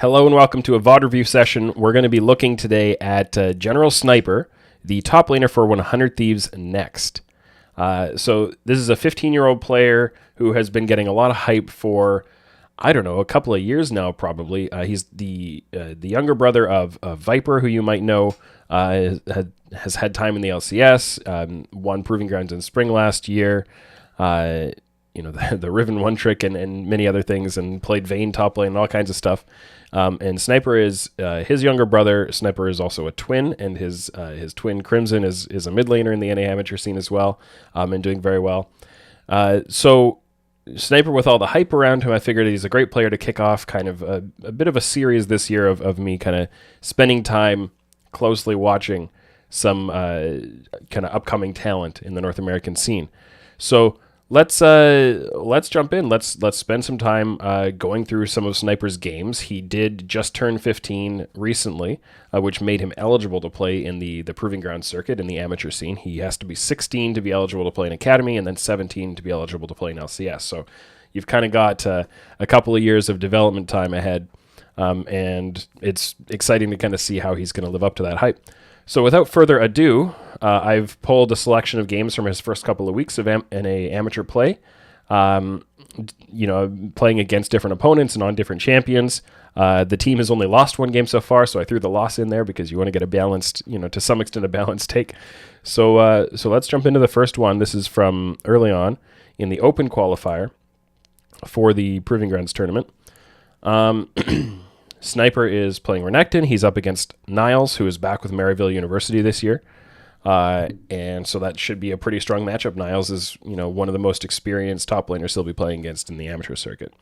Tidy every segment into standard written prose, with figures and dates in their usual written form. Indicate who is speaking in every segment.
Speaker 1: Hello and welcome to a VOD review session. We're going to be looking today at General Sniper, the top laner for 100 Thieves Next. So this is a 15-year-old player who has been getting a lot of hype for, I don't know, a couple of years now probably. He's the younger brother of Viper, who you might know, has had time in the LCS, won Proving Grounds in spring last year, the Riven one trick and many other things, and played Vayne top lane and all kinds of stuff. And Sniper is his younger brother. Sniper is also a twin, and his twin Crimson is a mid laner in the NA amateur scene as well, and doing very well. So Sniper, with all the hype around him, I figured he's a great player to kick off kind of a bit of a series this year of me kind of spending time closely watching some kind of upcoming talent in the North American scene. So let's jump in. Let's spend some time going through some of Sniper's games. He did just turn 15 recently, which made him eligible to play in the Proving Ground circuit in the amateur scene. He has to be 16 to be eligible to play in Academy, and then 17 to be eligible to play in LCS. So you've kind of got a couple of years of development time ahead, and it's exciting to kind of see how he's going to live up to that hype. So without further ado, I've pulled a selection of games from his first couple of weeks of NA amateur play, playing against different opponents and on different champions. The team has only lost one game so far, so I threw the loss in there because you want to get a balanced, to some extent, a balanced take. So let's jump into the first one. This is from early on in the Open qualifier for the Proving Grounds tournament. Sniper is playing Renekton. He's up against Niles, who is back with Maryville University this year. And so that should be a pretty strong matchup. Niles is, one of the most experienced top laners he'll be playing against in the amateur circuit.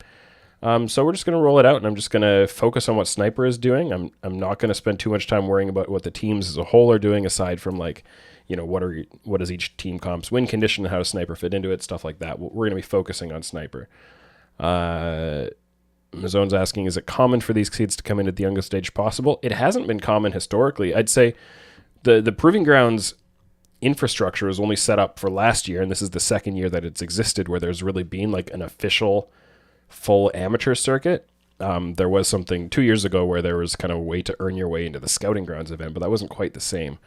Speaker 1: So we're just going to roll it out, and I'm just going to focus on what Sniper is doing. I'm not going to spend too much time worrying about what the teams as a whole are doing, aside from what is each team comp's win condition and how does Sniper fit into it, stuff like that. We're going to be focusing on Sniper. Mazone's asking, is it common for these kids to come in at the youngest stage possible? It hasn't been common historically. I'd say the Proving Grounds infrastructure was only set up for last year, and this is the second year that it's existed where there's really been like an official full amateur circuit. There was something 2 years ago where there was kind of a way to earn your way into the Scouting Grounds event, but that wasn't quite the same.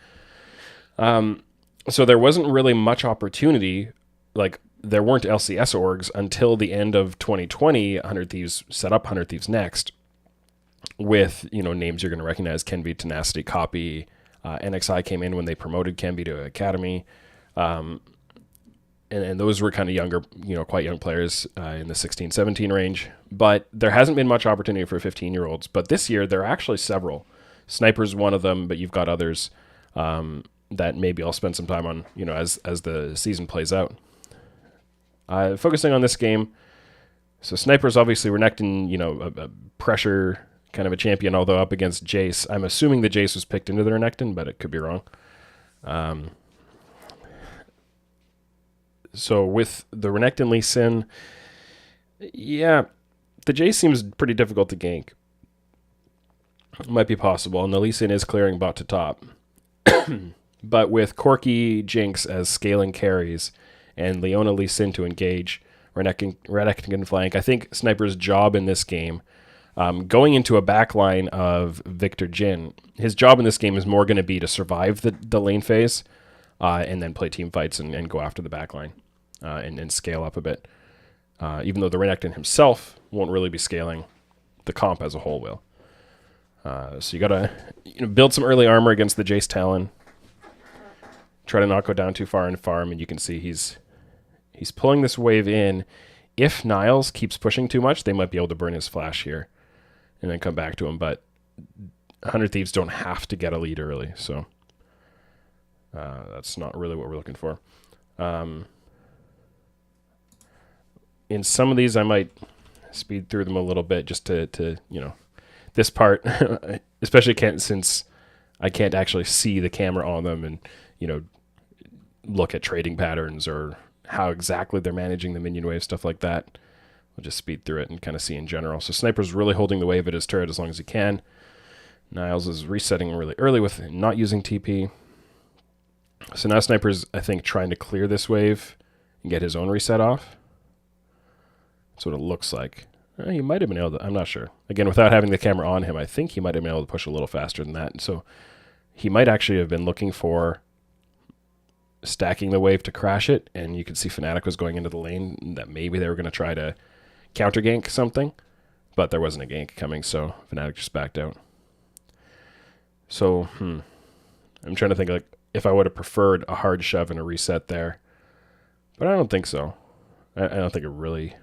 Speaker 1: So there wasn't really much opportunity, like there weren't LCS orgs until the end of 2020. 100 Thieves set up 100 Thieves Next with, names you're going to recognize: Kenvi, Tenacity, Copy. NXI came in when they promoted Kenvi to Academy. And those were kind of younger, quite young players in the 16, 17 range. But there hasn't been much opportunity for 15-year-olds. But this year, there are actually several. Sniper's one of them, but you've got others that maybe I'll spend some time on, as the season plays out. Focusing on this game, so Sniper's obviously Renekton, a pressure kind of a champion, although up against Jace. I'm assuming the Jace was picked into the Renekton, but it could be wrong. So with the Renekton Lee Sin, yeah, the Jace seems pretty difficult to gank. It might be possible, and the Lee Sin is clearing bot to top. But with Corki, Jinx as scaling carries, and Leona Lee Sin to engage Renekton flank, I think Sniper's job in this game, going into a backline of Victor Jin, his job in this game is more going to be to survive the lane phase and then play team fights and go after the backline and scale up a bit. Even though the Renekton himself won't really be scaling, the comp as a whole will. So you got to build some early armor against the Jace Talon. Try to not go down too far in farm, and you can see he's pulling this wave in. If Niles keeps pushing too much, they might be able to burn his flash here and then come back to him. But 100 Thieves don't have to get a lead early, so that's not really what we're looking for. In some of these, I might speed through them a little bit just to this part, especially since I can't actually see the camera on them and, look at trading patterns or how exactly they're managing the minion wave, stuff like that. We'll just speed through it and kind of see in general. So Sniper's really holding the wave at his turret as long as he can. Niles is resetting really early with not using TP. So now Sniper's, I think, trying to clear this wave and get his own reset off. That's what it looks like. He might have been able to. I'm not sure. Again, without having the camera on him, I think he might have been able to push a little faster than that. So he might actually have been looking for stacking the wave to crash it, and you could see Fnatic was going into the lane that maybe they were going to try to counter gank something, but there wasn't a gank coming, so Fnatic just backed out. So, I'm trying to think like if I would have preferred a hard shove and a reset there, but I don't think so. I don't think it really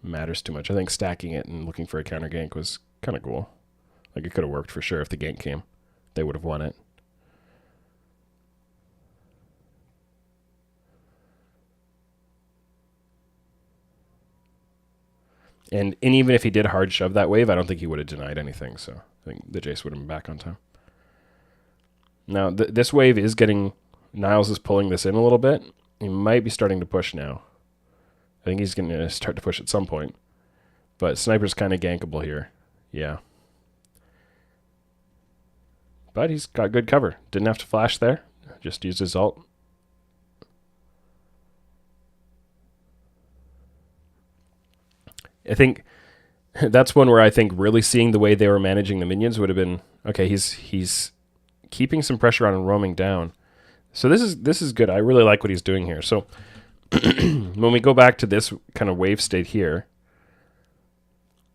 Speaker 1: matters too much. I think stacking it and looking for a counter gank was kind of cool. Like it could have worked for sure if the gank came. They would have won it. And even if he did hard shove that wave, I don't think he would have denied anything. So I think the Jace would have been back on time. Now, this wave is getting... Niles is pulling this in a little bit. He might be starting to push now. I think he's going to start to push at some point. But Sniper's kind of gankable here. Yeah. But he's got good cover. Didn't have to flash there. Just used his ult. I think that's one where I think really seeing the way they were managing the minions would have been... Okay, he's keeping some pressure on and roaming down. So this is good. I really like what he's doing here. So when we go back to this kind of wave state here,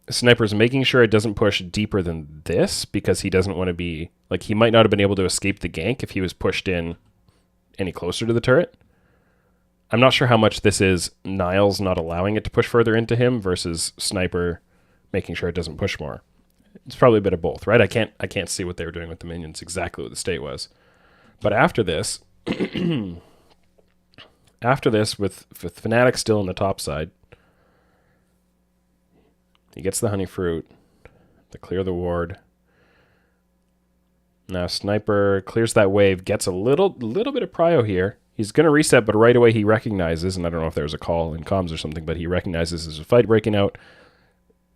Speaker 1: Sniper's making sure it doesn't push deeper than this because he doesn't want to be... Like, he might not have been able to escape the gank if he was pushed in any closer to the turret. I'm not sure how much this is Niles not allowing it to push further into him versus Sniper making sure it doesn't push more. It's probably a bit of both, right? I can't see what they were doing with the minions, exactly what the state was. But after this, with Fnatic still on the top side, he gets the honey fruit to clear the ward. Now Sniper clears that wave, gets a little bit of prio here. He's going to reset, but right away he recognizes, and I don't know if there was a call in comms or something, but he recognizes there's a fight breaking out.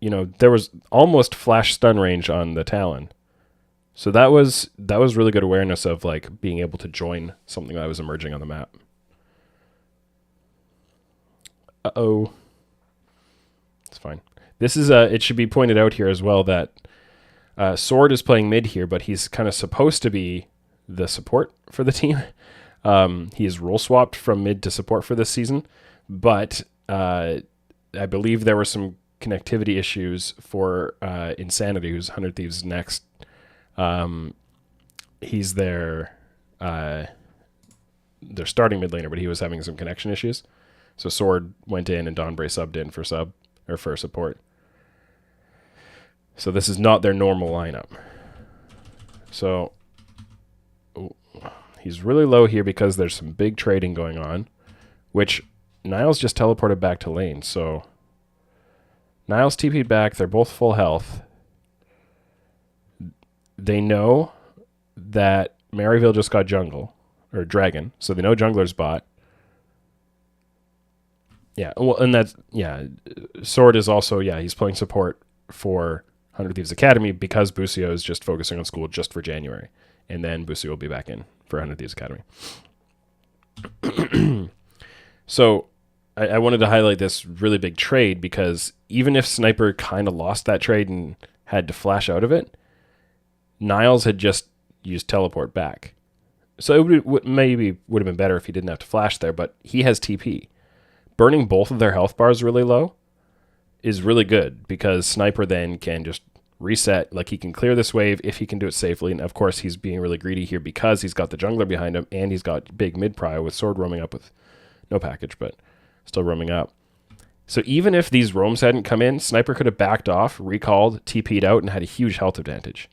Speaker 1: You know, there was almost flash stun range on the Talon. So that was really good awareness of like being able to join something that was emerging on the map. Uh-oh. It's fine. This is it should be pointed out here as well that Sword is playing mid here, but he's kind of supposed to be the support for the team. He is role swapped from mid to support for this season, but I believe there were some connectivity issues for Insanity, who's 100 Thieves next. He's their starting mid laner, but he was having some connection issues. So Sword went in and Dawnbray subbed in for support. So this is not their normal lineup. So he's really low here because there's some big trading going on, which Niles just teleported back to lane. So Niles TP'd back. They're both full health. They know that Maryville just got jungle, or dragon, so they know jungler's bot. Yeah, well, and that's, yeah, Sword is also, yeah, he's playing support for 100 Thieves Academy because Busio is just focusing on school just for January. And then Busio will be back in for 100 Thieves Academy. So I wanted to highlight this really big trade because even if Sniper kind of lost that trade and had to flash out of it, Niles had just used teleport back. So it would have been better if he didn't have to flash there, but he has TP. Burning both of their health bars really low is really good because Sniper then can just reset. Like, he can clear this wave if he can do it safely. And of course, he's being really greedy here because he's got the jungler behind him and he's got big mid prio with Sword roaming up with no package, but still roaming up. So even if these roams hadn't come in, Sniper could have backed off, recalled, TP'd out, and had a huge health advantage.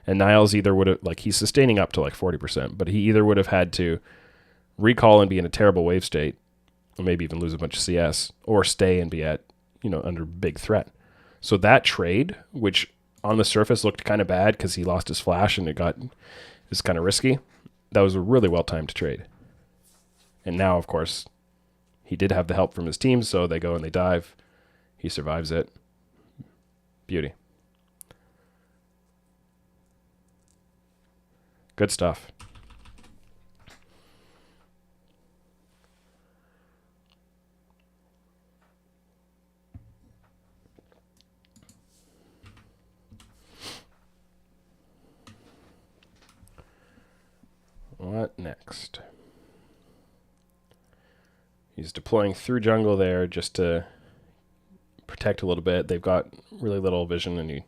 Speaker 1: And Niles either would have, like, he's sustaining up to like 40%, but he either would have had to recall and be in a terrible wave state, or maybe even lose a bunch of CS, or stay and be at, under big threat. So that trade, which on the surface looked kind of bad because he lost his flash and is kind of risky, that was a really well-timed trade. And now, of course, he did have the help from his team, so they go and they dive. He survives it. Beauty. Good stuff. next. He's deploying through jungle there just to protect a little bit. They've got really little vision, and he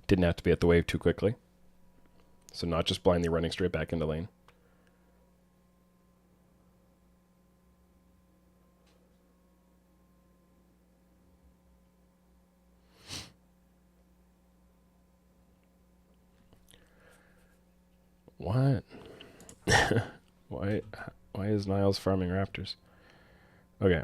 Speaker 1: didn't have to be at the wave too quickly. So not just blindly running straight back into lane. What? Why is Niles farming raptors? Okay.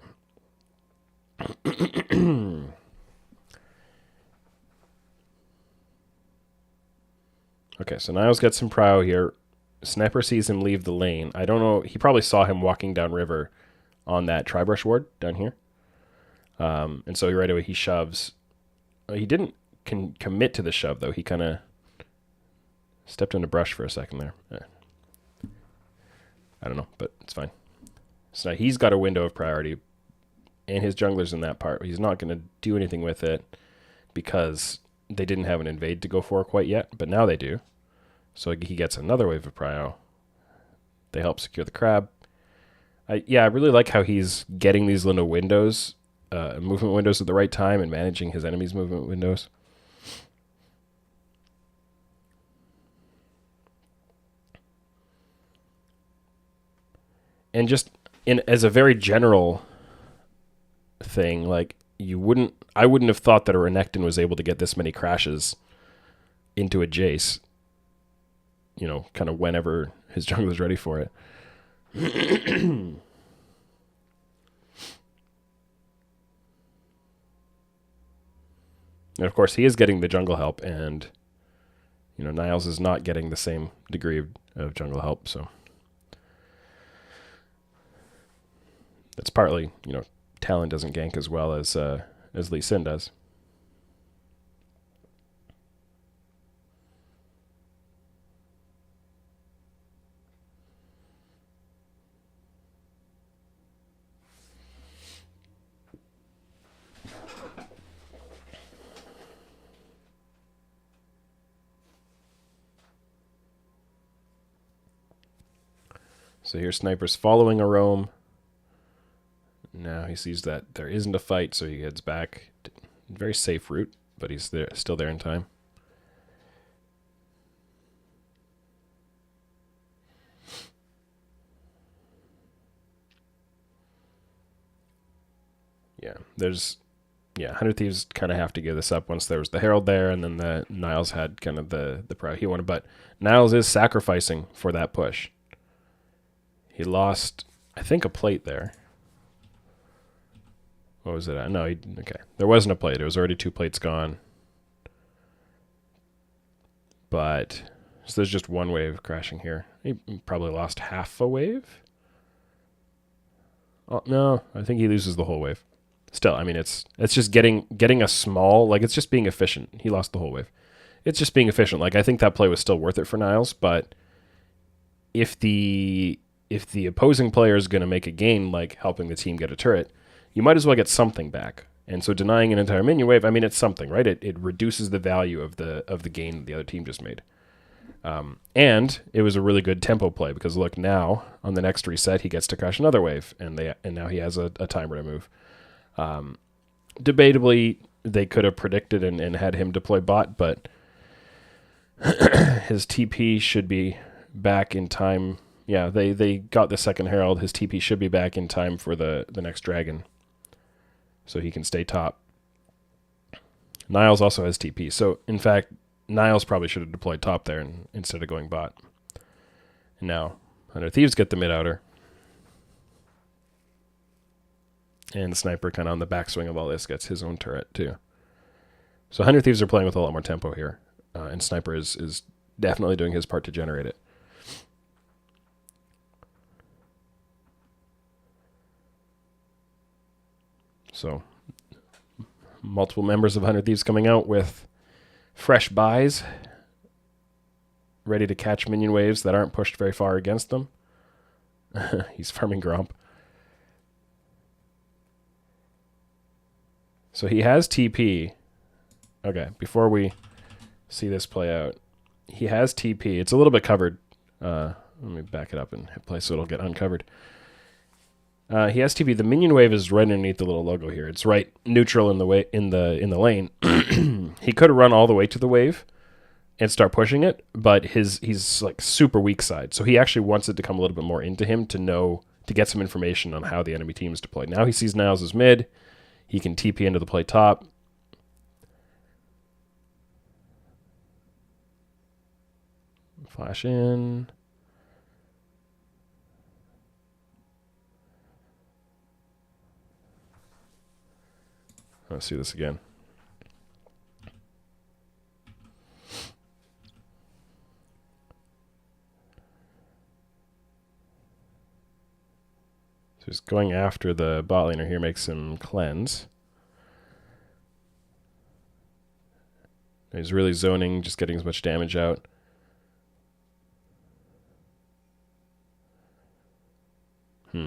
Speaker 1: Okay, so Niles gets some prio here. Sniper sees him leave the lane. I don't know. He probably saw him walking down river on that tri-brush ward down here. And so right away he shoves. He didn't commit to the shove, though. He kind of stepped into brush for a second there. I don't know, but it's fine. So now he's got a window of priority, and his jungler's in that part. He's not going to do anything with it because they didn't have an invade to go for quite yet, but now they do. So he gets another wave of prio. They help secure the crab. I really like how he's getting these little windows, movement windows at the right time, and managing his enemies' movement windows. And just as a very general thing, like I wouldn't have thought that a Renekton was able to get this many crashes into a Jace, kind of whenever his jungler's ready for it. And of course, he is getting the jungle help, and Niles is not getting the same degree of jungle help, so that's partly, Talon doesn't gank as well as Lee Sin does. So here Sniper's following a roam. Now he sees that there isn't a fight, so he heads back. Very safe route, but he's still there in time. Yeah, 100 Thieves kind of have to give this up once there was the Herald there, and then the Niles had kind of the prio he wanted, but Niles is sacrificing for that push. He lost, I think, a plate there. What was it? No, okay. There wasn't a plate. It was already 2 plates gone. But so there's just 1 wave crashing here. He probably lost half a wave. Oh no, I think he loses the whole wave. Still, I mean, it's just getting a small, like, it's just being efficient. He lost the whole wave. It's just being efficient. Like, I think that play was still worth it for Niles, but if the opposing player is going to make a gain, like helping the team get a turret, you might as well get something back. And so denying an entire minion wave, I mean, it's something, right? It reduces the value of the gain the other team just made. And it was a really good tempo play because look, now on the next reset he gets to crash another wave, and now he has a timer to move. Debatably, they could have predicted and had him deploy bot, but his TP should be back in time. Yeah, they got the second Herald. His TP should be back in time for the next dragon, so he can stay top. Niles also has TP, so in fact, Niles probably should have deployed top there instead of going bot. And now, 100 Thieves get the mid-outer. And the Sniper kind of on the backswing of all this gets his own turret too. So 100 Thieves are playing with a lot more tempo here. And Sniper is definitely doing his part to generate it. So multiple members of 100 Thieves coming out with fresh buys, ready to catch minion waves that aren't pushed very far against them. He's farming Gromp. So he has TP. Okay, before we see this play out, he has TP. It's a little bit covered Let me back it up and hit play so it'll get uncovered. He has TV. The minion wave is right underneath the little logo here. It's right neutral in the way in the lane. He could run all the way to the wave and start pushing it, but he's like super weak side. So he actually wants it to come a little bit more into him to get some information on how the enemy team is deployed. Now he sees Niles as mid. He can TP into the play top. Flash in. Let's see this again. So he's going after the bot laner here, makes him cleanse. He's really zoning, just getting as much damage out. I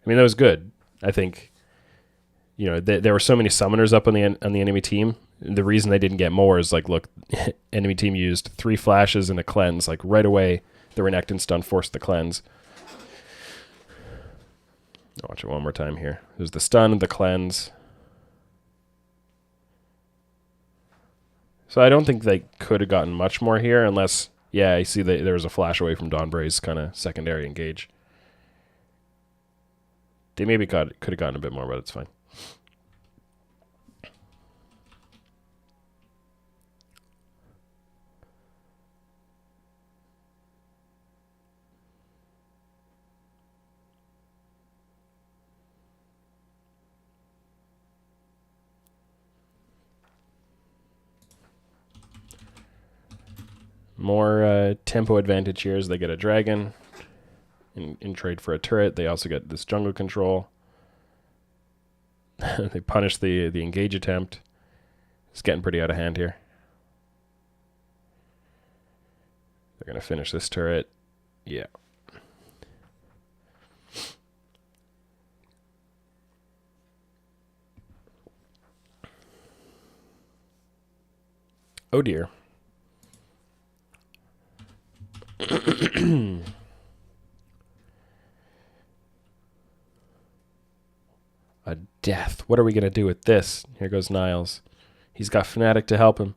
Speaker 1: mean, that was good. I think, there were so many summoners up on the enemy team. The reason they didn't get more is like, look, enemy team used 3 flashes and a cleanse. Like right away, the Renekton stun forced the cleanse. I'll watch it one more time here. There's the stun and the cleanse. So I don't think they could have gotten much more here unless, yeah, I see that there was a flash away from Dawnbray's kind of secondary engage. They maybe could have gotten a bit more, but it's fine. More tempo advantage here as they get a dragon. In trade for a turret, they also get this jungle control. They punish the engage attempt. It's getting pretty out of hand here. They're going to finish this turret. Yeah. Oh dear. A death. What are we going to do with this? Here goes Niles. He's got Fnatic to help him.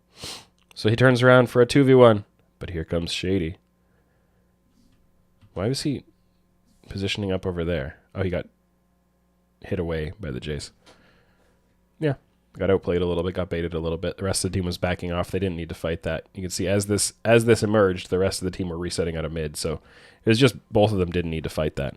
Speaker 1: So he turns around for a 2v1. But here comes Shady. Why was he positioning up over there? Oh, he got hit away by the Jace. Yeah. Got outplayed a little bit, got baited a little bit. The rest of the team was backing off. They didn't need to fight that. You can see as this emerged, the rest of the team were resetting out of mid. So it was just both of them didn't need to fight that.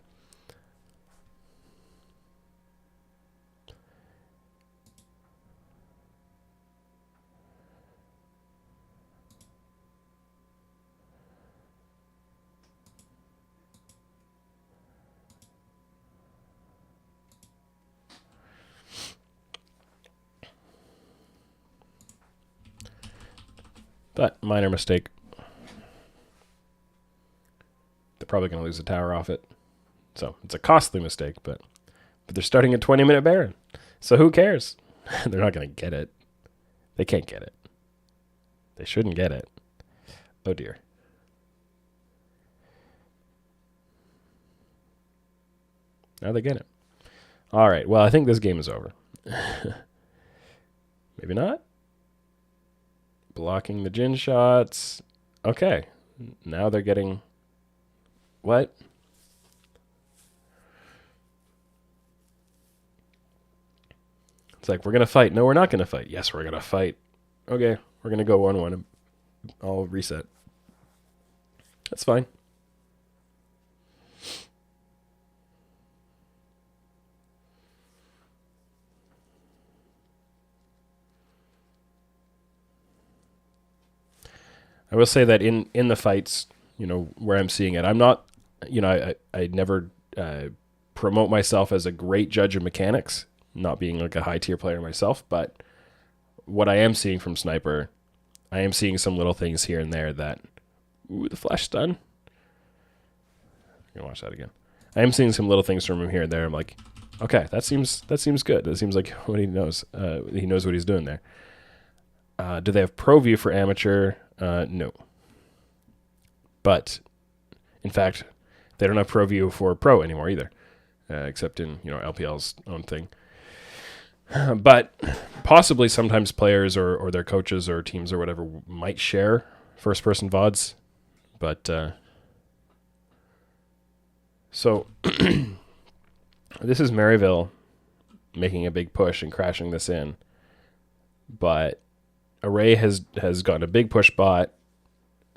Speaker 1: But minor mistake. They're probably going to lose the tower off it. So it's a costly mistake, but they're starting a 20-minute Baron. So who cares? They're not going to get it. They can't get it. They shouldn't get it. Oh dear. Now they get it. All right. Well, I think this game is over. Maybe not. Blocking the Jhin shots. Okay. Now they're getting... What? It's like, we're going to fight. No, we're not going to fight. Yes, we're going to fight. Okay. We're going to go 1-1. I'll reset. That's fine. I will say that in the fights, where I'm seeing it, I'm not, I never promote myself as a great judge of mechanics, not being like a high tier player myself, but what I am seeing from Sniper, I am seeing some little things here and there that, ooh, the flash stun. I'm gonna watch that again. I am seeing some little things from him here and there. I'm like, okay, that seems good. That seems like what he knows. He knows what he's doing there. Do they have Pro View for amateur? No. But In fact, they don't have Pro View for Pro anymore either, except in LPL's own thing. But possibly sometimes players or their coaches or teams or whatever might share first-person VODs. But so this is Maryville making a big push and crashing this in. But Array has gotten a big push bot.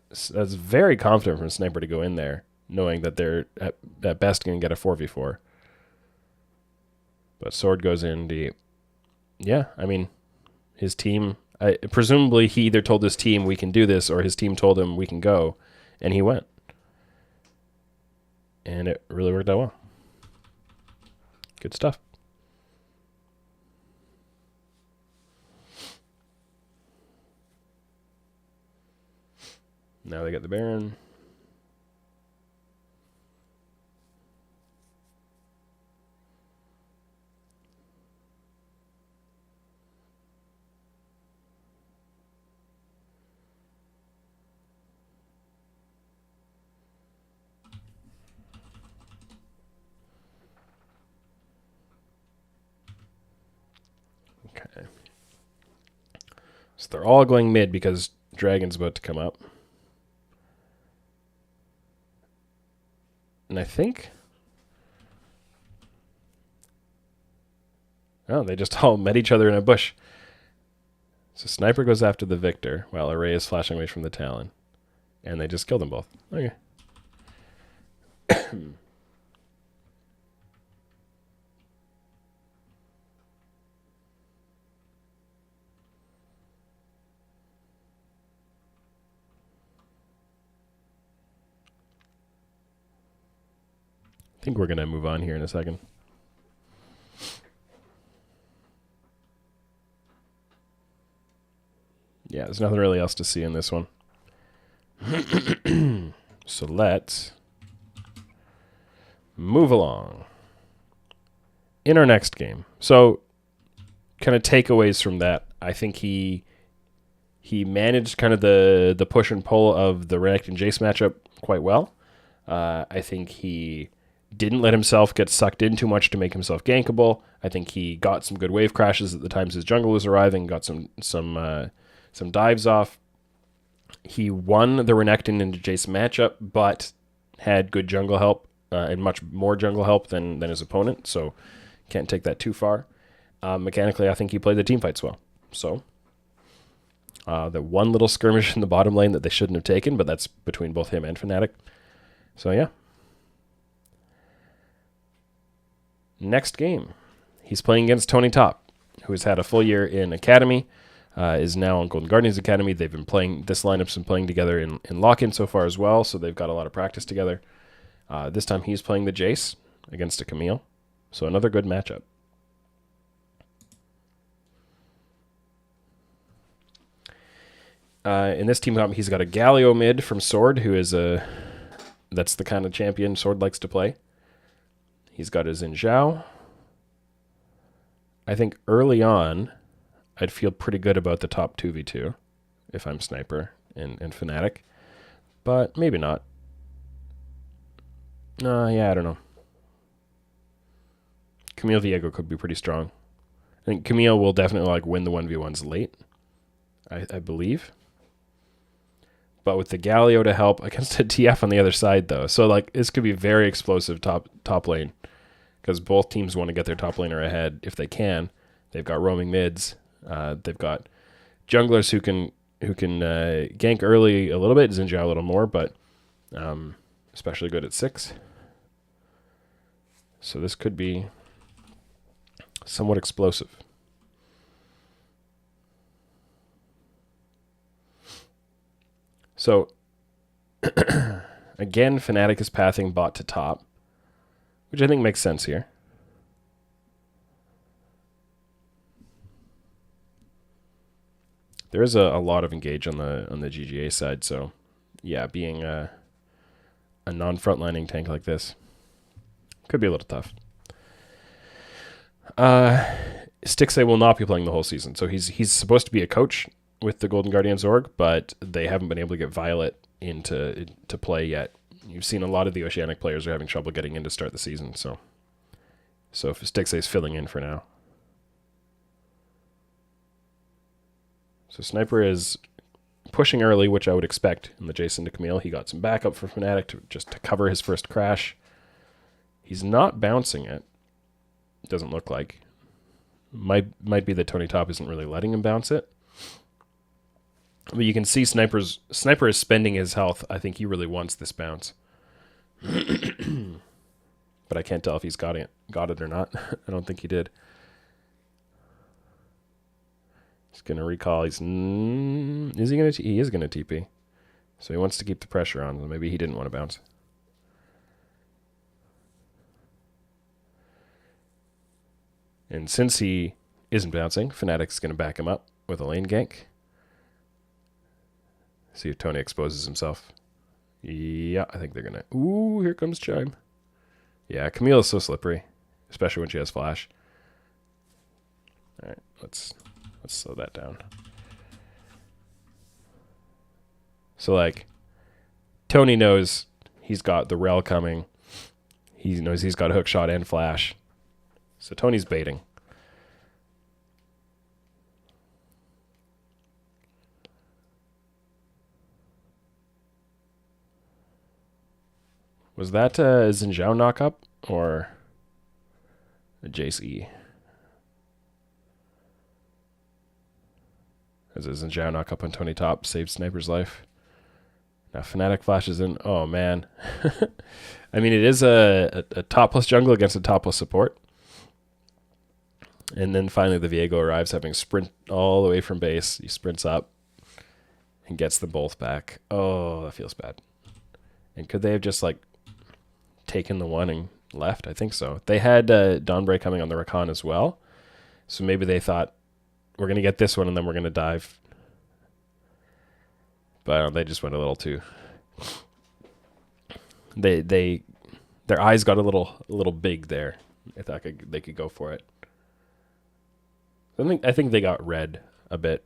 Speaker 1: That's very confident from Sniper to go in there, knowing that they're at best going to get a 4v4. But Sword goes in deep. Yeah, I mean, his team, presumably he either told his team we can do this or his team told him we can go, and he went. And it really worked out well. Good stuff. Now they got the Baron. Okay. So they're all going mid because Dragon's about to come up. And I think... Oh, they just all met each other in a bush. So Sniper goes after the Victor while Array is flashing away from the Talon. And they just killed them both. Okay. I think we're going to move on here in a second. Yeah, there's nothing really else to see in this one. So let's move along. In our next game. So kind of takeaways from that. I think he managed kind of the push and pull of the Renekton Jace matchup quite well. I think he didn't let himself get sucked in too much to make himself gankable. I think he got some good wave crashes at the times his jungle was arriving, got some dives off. He won the Renekton into Jace matchup, but had good jungle help and much more jungle help than his opponent, so can't take that too far. Mechanically, I think he played the team fights well. So the one little skirmish in the bottom lane that they shouldn't have taken, but that's between both him and Fnatic. So yeah. Next game, he's playing against Tony Top, who has had a full year in Academy, is now on Golden Guardians Academy. They've been playing, this lineup's been playing together in lock-in so far as well, so they've got a lot of practice together. This time he's playing the Jace against a Camille, so another good matchup. In this team comp, he's got a Galio mid from Sword, who is that's the kind of champion Sword likes to play. He's got his Xin Zhao. I think early on, I'd feel pretty good about the top 2v2 if I'm Sniper and Fnatic, but maybe not. Yeah, I don't know. Camille Viego could be pretty strong. I think Camille will definitely win the 1v1s late, I believe. But with the Galio to help against a TF on the other side, though. So this could be very explosive top lane, because both teams want to get their top laner ahead if they can. They've got roaming mids. They've got junglers who can gank early a little bit, Xin Zhao a little more, but especially good at 6. So this could be somewhat explosive. So again, Fnatic is pathing bot to top, which I think makes sense here. There is a lot of engage on the GGA side, so yeah, being a non-frontlining tank like this could be a little tough. Stixay will not be playing the whole season, so he's supposed to be a coach with the Golden Guardians org, but they haven't been able to get Violet into play yet you've seen a lot of the Oceanic players are having trouble getting in to start the season. So if Stixay's filling in for now. So Sniper is pushing early, which I would expect in the Jason to Camille. He got some backup for Fnatic just to cover his first crash. He's not bouncing it. Doesn't look like. Might be that Tony Top isn't really letting him bounce it. But you can see Sniper is spending his health. I think he really wants this bounce. But I can't tell if he's got it or not. I don't think he did. He's going to recall. Is he going to? He is going to TP. So he wants to keep the pressure on. So maybe he didn't want to bounce. And since he isn't bouncing, Fnatic's going to back him up with a lane gank. See if Tony exposes himself. Yeah, I think they're going to. Ooh, here comes Chime. Yeah, Camille is so slippery, especially when she has flash. All right, let's slow that down. So, like, Tony knows he's got the rel coming. He knows he's got a hook shot and flash. So Tony's baiting. Was that a Xinjiao knock-up or a Jace E? As a Xinjiao knock-up on Tony Top saved Sniper's life. Now Fnatic flashes in. Oh, man. I mean, it is a top-plus jungle against a top-plus support. And then finally the Viego arrives, having sprint all the way from base. He sprints up and gets them both back. Oh, that feels bad. And could they have just, like, taken the one and left? I think so. They had Dawnbreak coming on the Rakan as well. So maybe they thought, we're going to get this one and then we're going to dive. But they just went a little too... Their eyes got a little big there. I thought they could go for it. I think they got red a bit.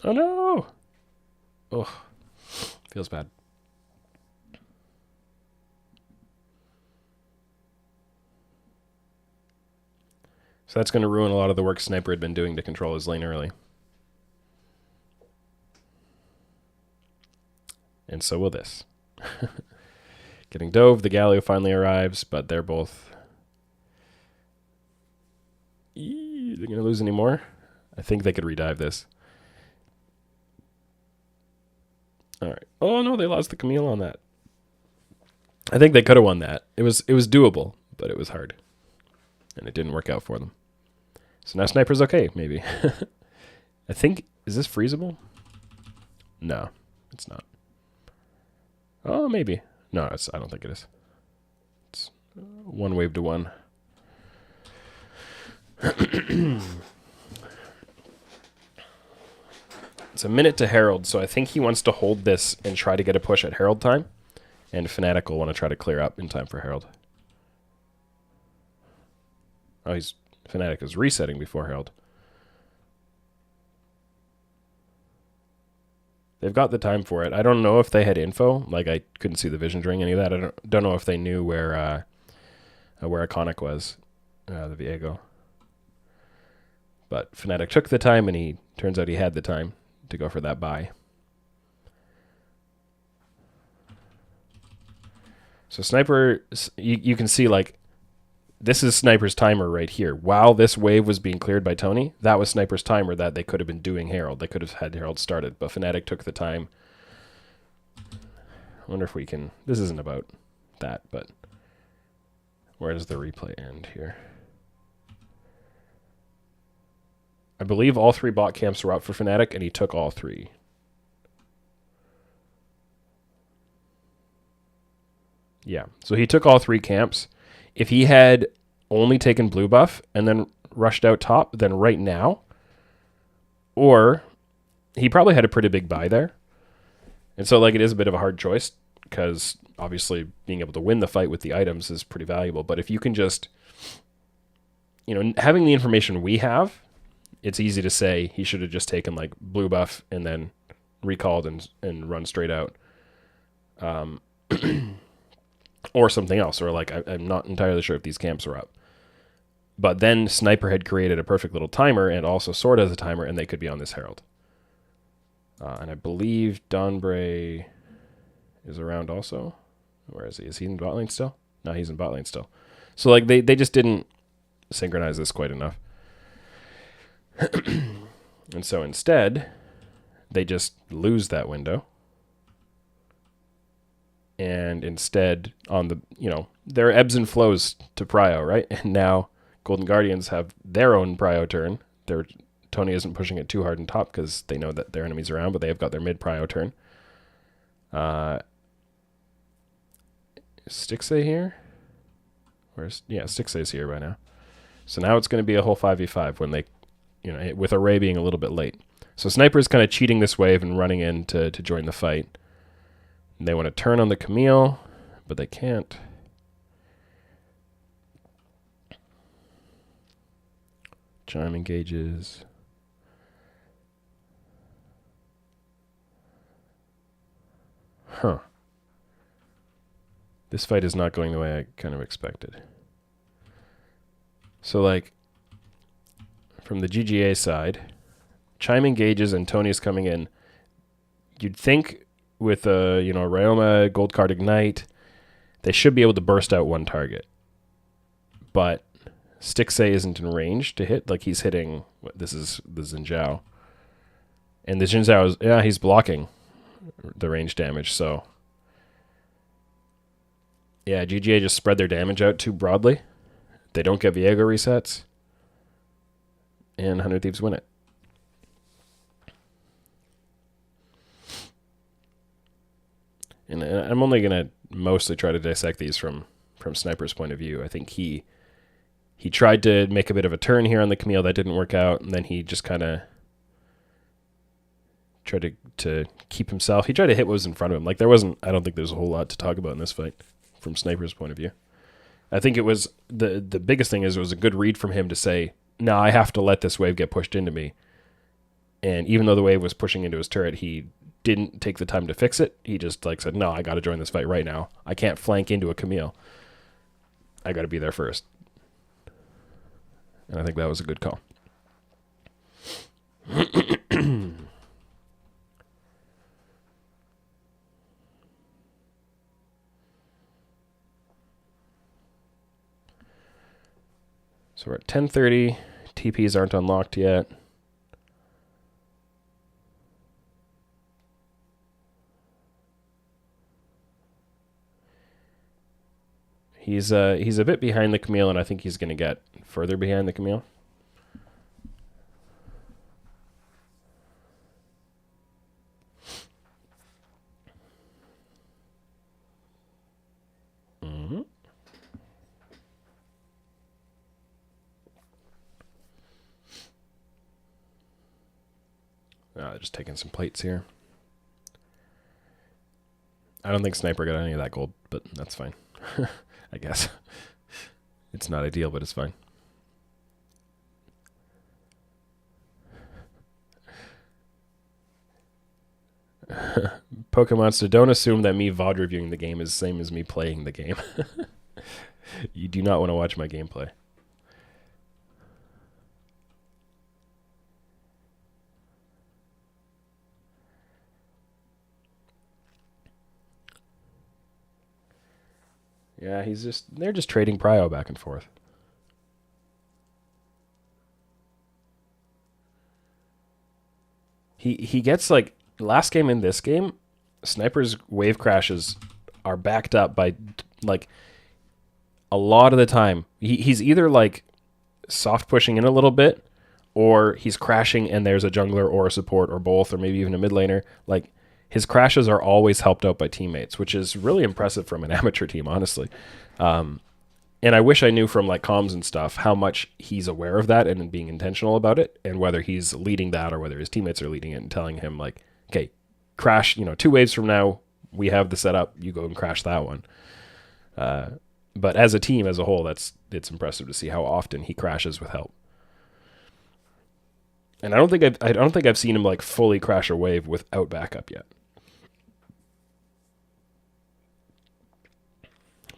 Speaker 1: Oh no! Oh, feels bad. So that's going to ruin a lot of the work Sniper had been doing to control his lane early. And so will this. Getting dove, the Galio finally arrives, but they're both... They're going to lose any more? I think they could redive this. All right. Oh, no, they lost the Camille on that. I think they could have won that. It was doable, but it was hard. And it didn't work out for them. So now Sniper's okay, maybe. I think... Is this freezable? No, it's not. Oh, maybe. No, I don't think it is. It's one wave to one. It's a minute to Herald, so I think he wants to hold this and try to get a push at Herald time. And Fnatic will want to try to clear up in time for Herald. Oh, Fnatic is resetting before Herald. They've got the time for it. I don't know if they had info. Like, I couldn't see the vision during any of that. I don't know if they knew where Iconic was, the Viego. But Fnatic took the time, and turns out he had the time to go for that buy. So Sniper, you can see, like, this is Sniper's timer right here. While this wave was being cleared by Tony, that was Sniper's timer that they could have been doing Herald. They could have had Herald started, but Fnatic took the time. I wonder if we can... This isn't about that, but where does the replay end here? I believe all three bot camps were up for Fnatic, and he took all three. Yeah, so he took all three camps. If he had only taken blue buff and then rushed out top, then right now, or he probably had a pretty big buy there. And so, like, it is a bit of a hard choice because obviously being able to win the fight with the items is pretty valuable. But if you can just, having the information we have, it's easy to say he should have just taken, like, blue buff and then recalled and run straight out. or something else, or like I'm not entirely sure if these camps are up. But then Sniper had created a perfect little timer, and also Sword has a timer, and they could be on this Herald. And I believe Donbray is around also. Where is he? Is he in bot lane still? No, he's in bot lane still. So like they just didn't synchronize this quite enough. And so instead, they just lose that window. And instead, on the, there are ebbs and flows to prio, right? And now Golden Guardians have their own prio turn. Tony isn't pushing it too hard in top because they know that their enemy's around, but they have got their mid prio turn. Stixay here? Stixay's here by now. So now it's going to be a whole 5v5 when they, with Array being a little bit late. So Sniper's kind of cheating this wave and running in to join the fight. And they want to turn on the Camille, but they can't. Chime engages. Huh. This fight is not going the way I kind of expected. So, like, from the GGA side, Chime engages and Tony's coming in. You'd think with a, Ryoma, Gold Card Ignite, they should be able to burst out one target. But Stixay isn't in range to hit. Like, he's hitting, this is the Xin Zhao. And the Xin Zhao, he's blocking the range damage, so... Yeah, GGA just spread their damage out too broadly. They don't get Viego resets. And 100 Thieves win it. And I'm only going to mostly try to dissect these from Sniper's point of view. I think he tried to make a bit of a turn here on the Camille. That didn't work out. And then he just kind of tried to keep himself. He tried to hit what was in front of him. Like, I don't think there's a whole lot to talk about in this fight from Sniper's point of view. I think it was, the biggest thing is it was a good read from him to say, no, I have to let this wave get pushed into me. And even though the wave was pushing into his turret, he didn't take the time to fix it. He just said, no, I got to join this fight right now. I can't flank into a Camille. I got to be there first. And I think that was a good call. So we're at 10:30. TPs aren't unlocked yet. He's a bit behind the Camille, and I think he's going to get further behind the Camille. Just taking some plates here. I don't think Sniper got any of that gold, but that's fine. I guess. It's not ideal, but it's fine. Pokemonster, don't assume that me VOD reviewing the game is the same as me playing the game. You do not want to watch my gameplay. Yeah, they're just trading prio back and forth. He gets, like, last game and this game, Sniper's wave crashes are backed up by, like, a lot of the time. He's either, like, soft pushing in a little bit, or he's crashing and there's a jungler or a support or both, or maybe even a mid laner. Like, his crashes are always helped out by teammates, which is really impressive from an amateur team, honestly. And I wish I knew from, like, comms and stuff how much he's aware of that and being intentional about it, and whether he's leading that or whether his teammates are leading it and telling him, like, okay, crash, 2 waves from now, we have the setup, you go and crash that one. But as a team, as a whole, it's impressive to see how often he crashes with help. And I don't think I've seen him, like, fully crash a wave without backup yet.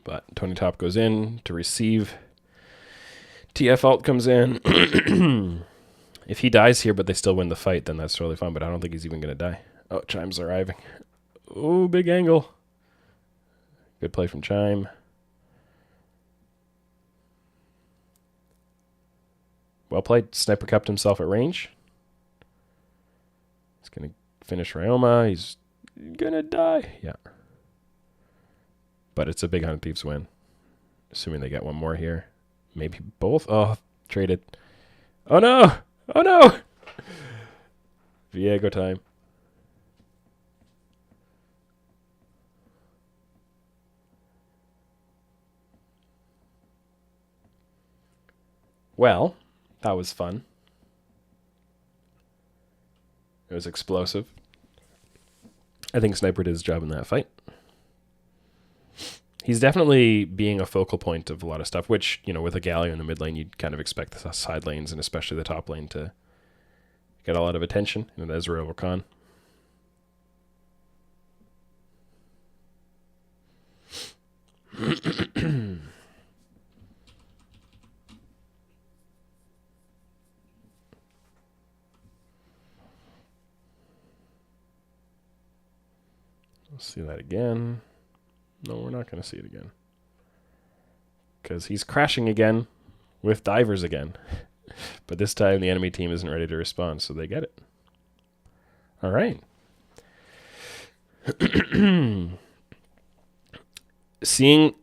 Speaker 1: But Tony Top goes in to receive. TF alt comes in. If he dies here, but they still win the fight, then that's totally fine. But I don't think he's even going to die. Oh, Chime's arriving. Oh, big angle. Good play from Chime. Well played. Sniper kept himself at range. He's going to finish Ryoma. He's going to die. Yeah. But it's a big 100 Thieves win. Assuming they get one more here. Maybe both. Oh, traded. Oh, no. Oh, no. Viego time. Well, that was fun. It was explosive. I think Sniper did his job in that fight. He's definitely being a focal point of a lot of stuff, which, you know, with a Galio in the mid lane, you'd kind of expect the side lanes and especially the top lane to get a lot of attention. And Ezreal will con. Let's see that again. No, we're not going to see it again. Because he's crashing again with divers again. But this time the enemy team isn't ready to respond, so they get it. All right. Seeing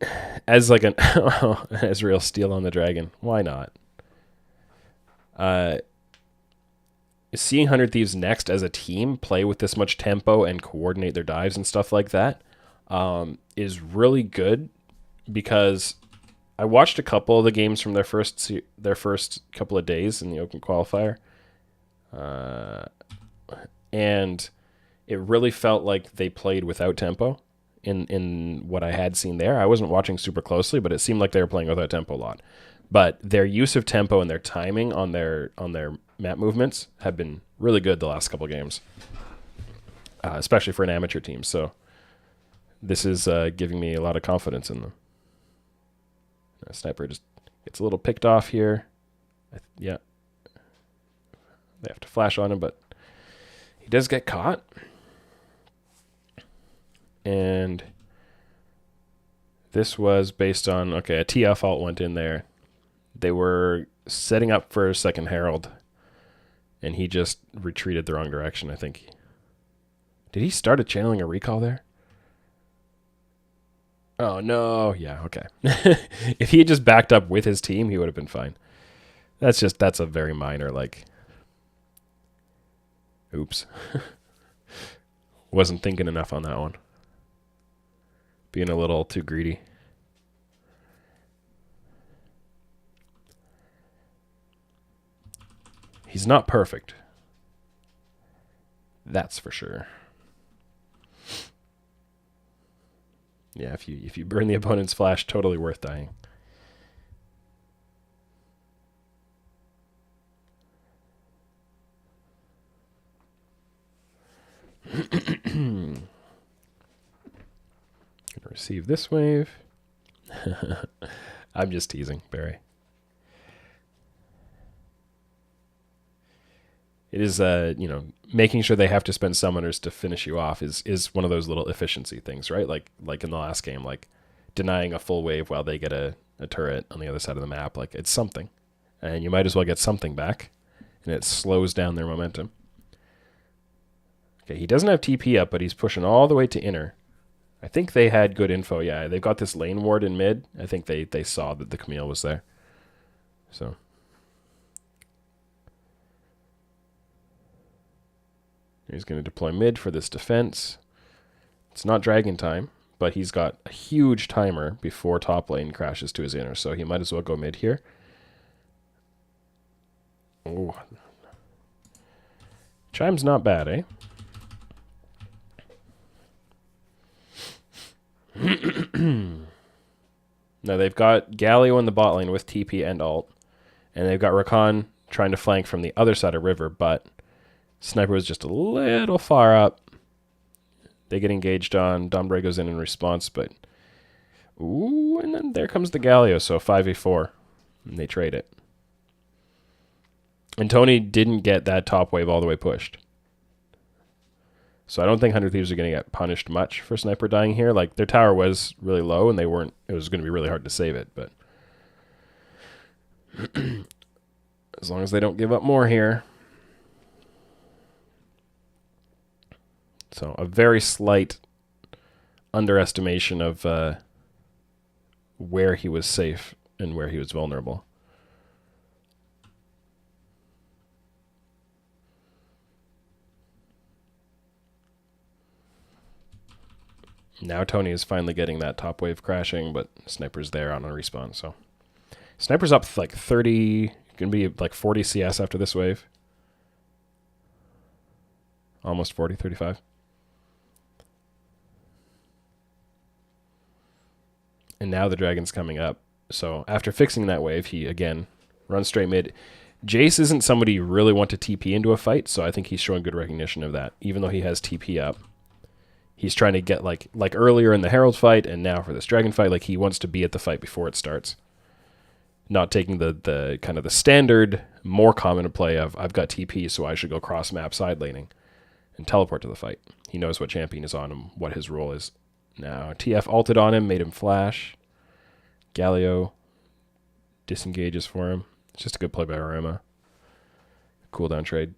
Speaker 1: as like an Ezreal steal on the dragon. Why not? Seeing 100 Thieves next as a team play with this much tempo and coordinate their dives and stuff like that is really good, because I watched a couple of the games from their first couple of days in the Open Qualifier, and it really felt like they played without tempo in what I had seen there. I wasn't watching super closely, but it seemed like they were playing without tempo a lot. But their use of tempo and their timing on their map movements have been really good the last couple of games, especially for an amateur team. So this is giving me a lot of confidence in them. Sniper just gets a little picked off here. Yeah. They have to flash on him, but he does get caught. And this was based on, okay, a TF alt went in there. They were setting up for a second Herald, and he just retreated the wrong direction, I think. Did he start channeling a recall there? Oh, no. Yeah, okay. If he had just backed up with his team, he would have been fine. That's a very minor, like... Oops. Wasn't thinking enough on that one. Being a little too greedy. He's not perfect. That's for sure. Yeah, if you burn the opponent's flash, totally worth dying. Gonna receive this wave. I'm just teasing, Barry. It is, making sure they have to spend summoners to finish you off is one of those little efficiency things, right? Like in the last game, like denying a full wave while they get a turret on the other side of the map. Like, it's something. And you might as well get something back, and it slows down their momentum. Okay, he doesn't have TP up, but he's pushing all the way to inner. I think they had good info. Yeah, they've got this lane ward in mid. I think they saw that the Camille was there. So... he's going to deploy mid for this defense. It's not dragon time, but he's got a huge timer before top lane crashes to his inner, so he might as well go mid here. Oh. Chime's not bad, eh? Now they've got Galio in the bot lane with TP and ult, and they've got Rakan trying to flank from the other side of river, but Sniper was just a little far up. They get engaged on. Dombre goes in response, but... Ooh, and then there comes the Galio, so 5v4. And they trade it. And Tony didn't get that top wave all the way pushed. So I don't think 100 Thieves are going to get punished much for Sniper dying here. Like, their tower was really low, and it was going to be really hard to save it, but as long as they don't give up more here. So a very slight underestimation of where he was safe and where he was vulnerable. Now Tony is finally getting that top wave crashing, but Sniper's there on a respawn, so. Sniper's up like 30, gonna be like 40 CS after this wave. Almost 40, 35. And now the Dragon's coming up. So after fixing that wave, he, again, runs straight mid. Jace isn't somebody you really want to TP into a fight, so I think he's showing good recognition of that. Even though he has TP up, he's trying to get, like earlier in the Herald fight, and now for this Dragon fight, like he wants to be at the fight before it starts. Not taking the kind of the standard, more common play of, I've got TP, so I should go cross-map side laning and teleport to the fight. He knows what champion is on him, what his role is. Now, TF ulted on him, made him flash. Galio disengages for him. It's just a good play by Arima. Cooldown trade.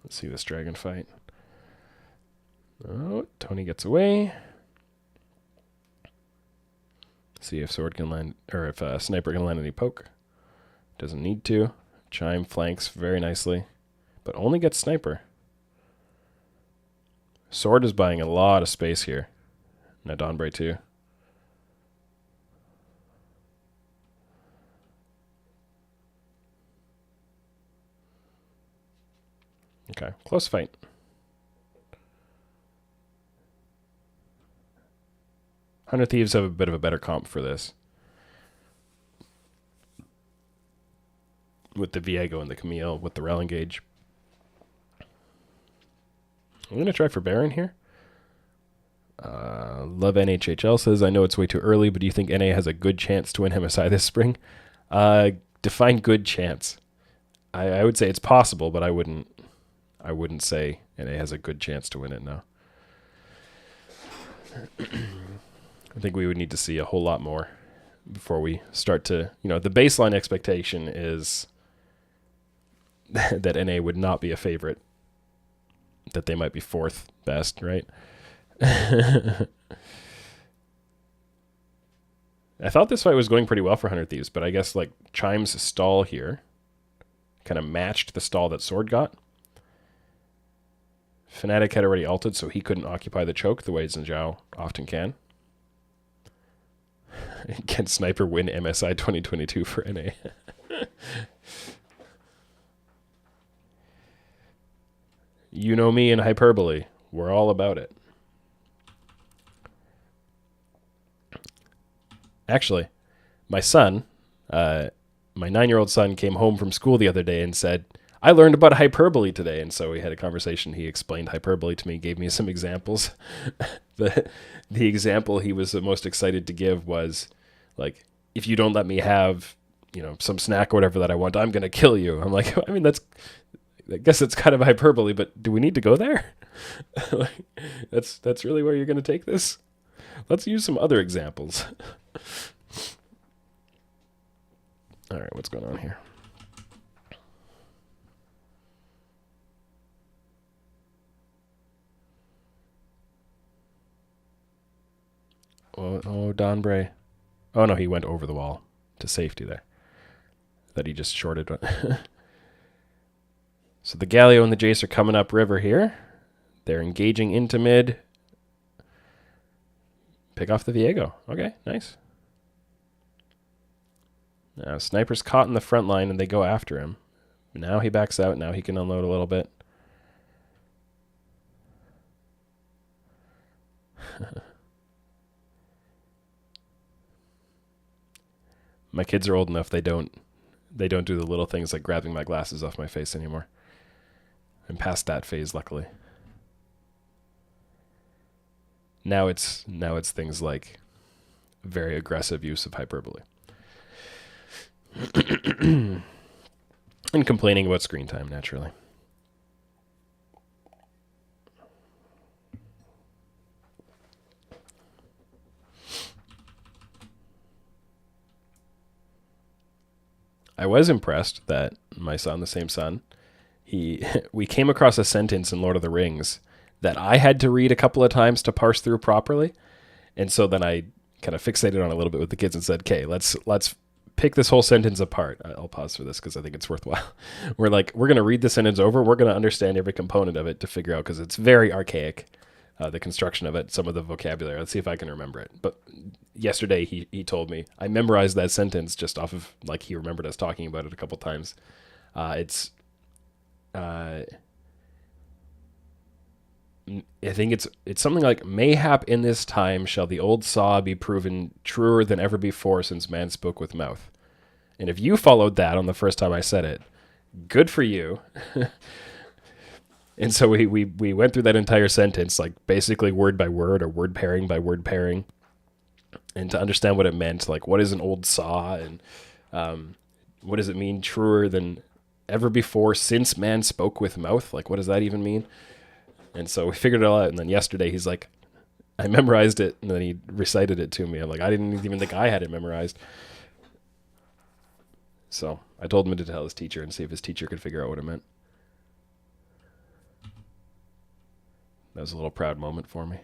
Speaker 1: Let's see this Dragon fight. Oh, Tony gets away. See if Sword can land, or if Sniper can land any poke. Doesn't need to. Chime flanks very nicely, but only gets Sniper. Sword is buying a lot of space here. Now Dawnbray too. Okay, close fight. Hundred Thieves have a bit of a better comp for this. With the Viego and the Camille, with the Rel engage. I'm going to try for Baron here. Love NHHL says, I know it's way too early, but do you think NA has a good chance to win MSI this spring? Define good chance. I would say it's possible, but I wouldn't say NA has a good chance to win it now. I think we would need to see a whole lot more before we start to, the baseline expectation is that NA would not be a favorite, that they might be fourth best, right? I thought this fight was going pretty well for 100 Thieves, but I guess like Chime's stall here kind of matched the stall that Sword got. Fnatic had already ulted, so he couldn't occupy the choke the way Xin often can. Can Sniper win MSI 2022 for NA? You know me and hyperbole. We're all about it. Actually, my son, my 9-year-old son came home from school the other day and said, I learned about hyperbole today. And so we had a conversation. He explained hyperbole to me, gave me some examples. The example he was the most excited to give was, like, if you don't let me have, some snack or whatever that I want, I'm going to kill you. I'm like, I mean, I guess it's kind of hyperbole, but do we need to go there? Like, that's really where you're going to take this? Let's use some other examples. All right, what's going on here? Oh, Dawnbray. Oh, no, he went over the wall to safety there. That he just shorted. So the Galio and the Jace are coming up river here. They're engaging into mid. Pick off the Viego. Okay, nice. Now Sniper's caught in the front line and they go after him. Now he backs out. Now he can unload a little bit. My kids are old enough, they don't do the little things like grabbing my glasses off my face anymore. I'm past that phase, luckily. Now it's things like very aggressive use of hyperbole. And complaining about screen time, naturally. I was impressed that my son, the same son, we came across a sentence in Lord of the Rings that I had to read a couple of times to parse through properly. And so then I kind of fixated on it a little bit with the kids and said, "Okay, let's pick this whole sentence apart." I'll pause for this because I think it's worthwhile. We're going to read the sentence over. We're going to understand every component of it to figure out, because it's very archaic, the construction of it, some of the vocabulary. Let's see if I can remember it. But yesterday he told me I memorized that sentence just off of, like, he remembered us talking about it a couple times. I think it's something like, "Mayhap in this time shall the old saw be proven truer than ever before since man spoke with mouth." And if you followed that on the first time I said it, good for you. And so we went through that entire sentence, like basically word by word or word pairing by word pairing, and to understand what it meant, like what is an old saw, and what does it mean truer than ever before since man spoke with mouth? Like, what does that even mean? And so we figured it all out. And then yesterday he's like, I memorized it. And then he recited it to me. I'm like, I didn't even think I had it memorized. So I told him to tell his teacher and see if his teacher could figure out what it meant. That was a little proud moment for me.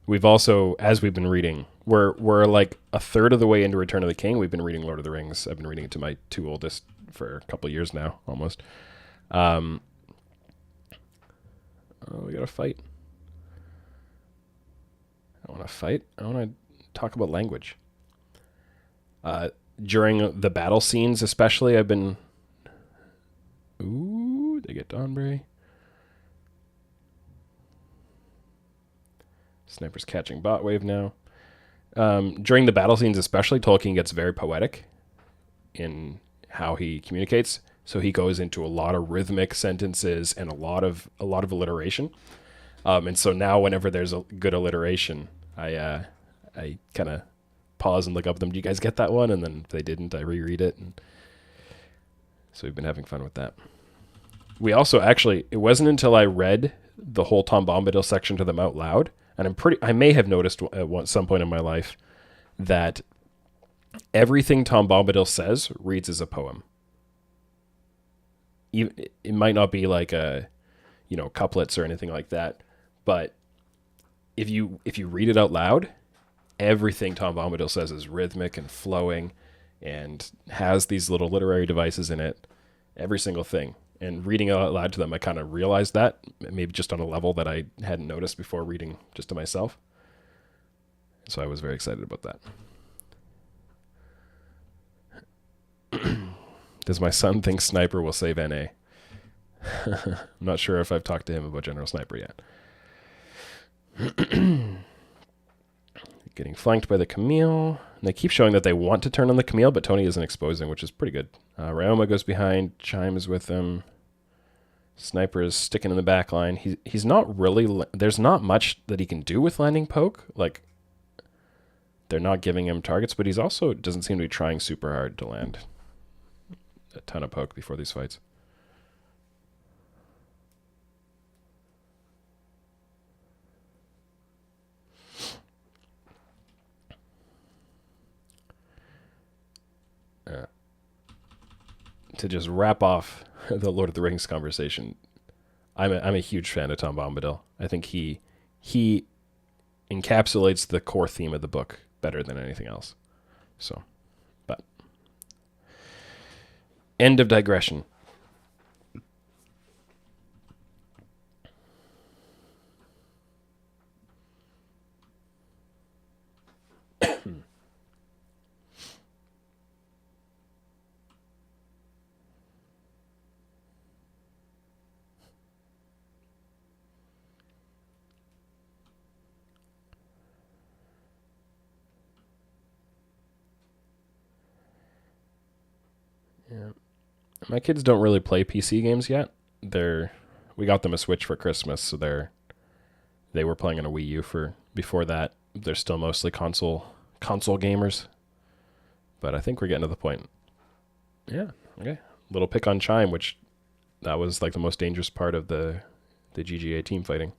Speaker 1: We've also, as we've been reading, we're like a third of the way into Return of the King. We've been reading Lord of the Rings. I've been reading it to my two oldest for a couple of years now, almost. Oh, we got to fight. I want to fight. I want to talk about language. During the battle scenes, especially, I've been... Ooh, they get Donbury. Sniper's catching bot wave now. During the battle scenes especially, Tolkien gets very poetic in how he communicates. So he goes into a lot of rhythmic sentences and a lot of alliteration. And so now whenever there's a good alliteration, I kind of pause and look up at them. Do you guys get that one? And then if they didn't, I reread it. And so we've been having fun with that. We also actually, it wasn't until I read the whole Tom Bombadil section to them out loud, and I may have noticed at some point in my life that everything Tom Bombadil says reads as a poem. It might not be like couplets or anything like that, but if you read it out loud, everything Tom Bombadil says is rhythmic and flowing and has these little literary devices in it, every single thing. And reading it out loud to them, I kind of realized that, maybe just on a level that I hadn't noticed before reading just to myself. So I was very excited about that. Does my son think Sniper will save NA? I'm not sure if I've talked to him about General Sniper yet. Getting flanked by the Camille. And they keep showing that they want to turn on the Camille, but Tony isn't exposing, which is pretty good. Ryoma goes behind. Chime is with him. Sniper is sticking in the back line. He's not really... There's not much that he can do with landing poke. Like, they're not giving him targets, but he's also doesn't seem to be trying super hard to land a ton of poke before these fights. To just wrap off the Lord of the Rings conversation, I'm a huge fan of Tom Bombadil. I think he encapsulates the core theme of the book better than anything else. So, but end of digression. My kids don't really play PC games yet. We got them a Switch for Christmas, so they were playing on a Wii U for before that. They're still mostly console gamers. But I think we're getting to the point. Yeah, okay. Little pick on Chime, which that was like the most dangerous part of the GGA team fighting.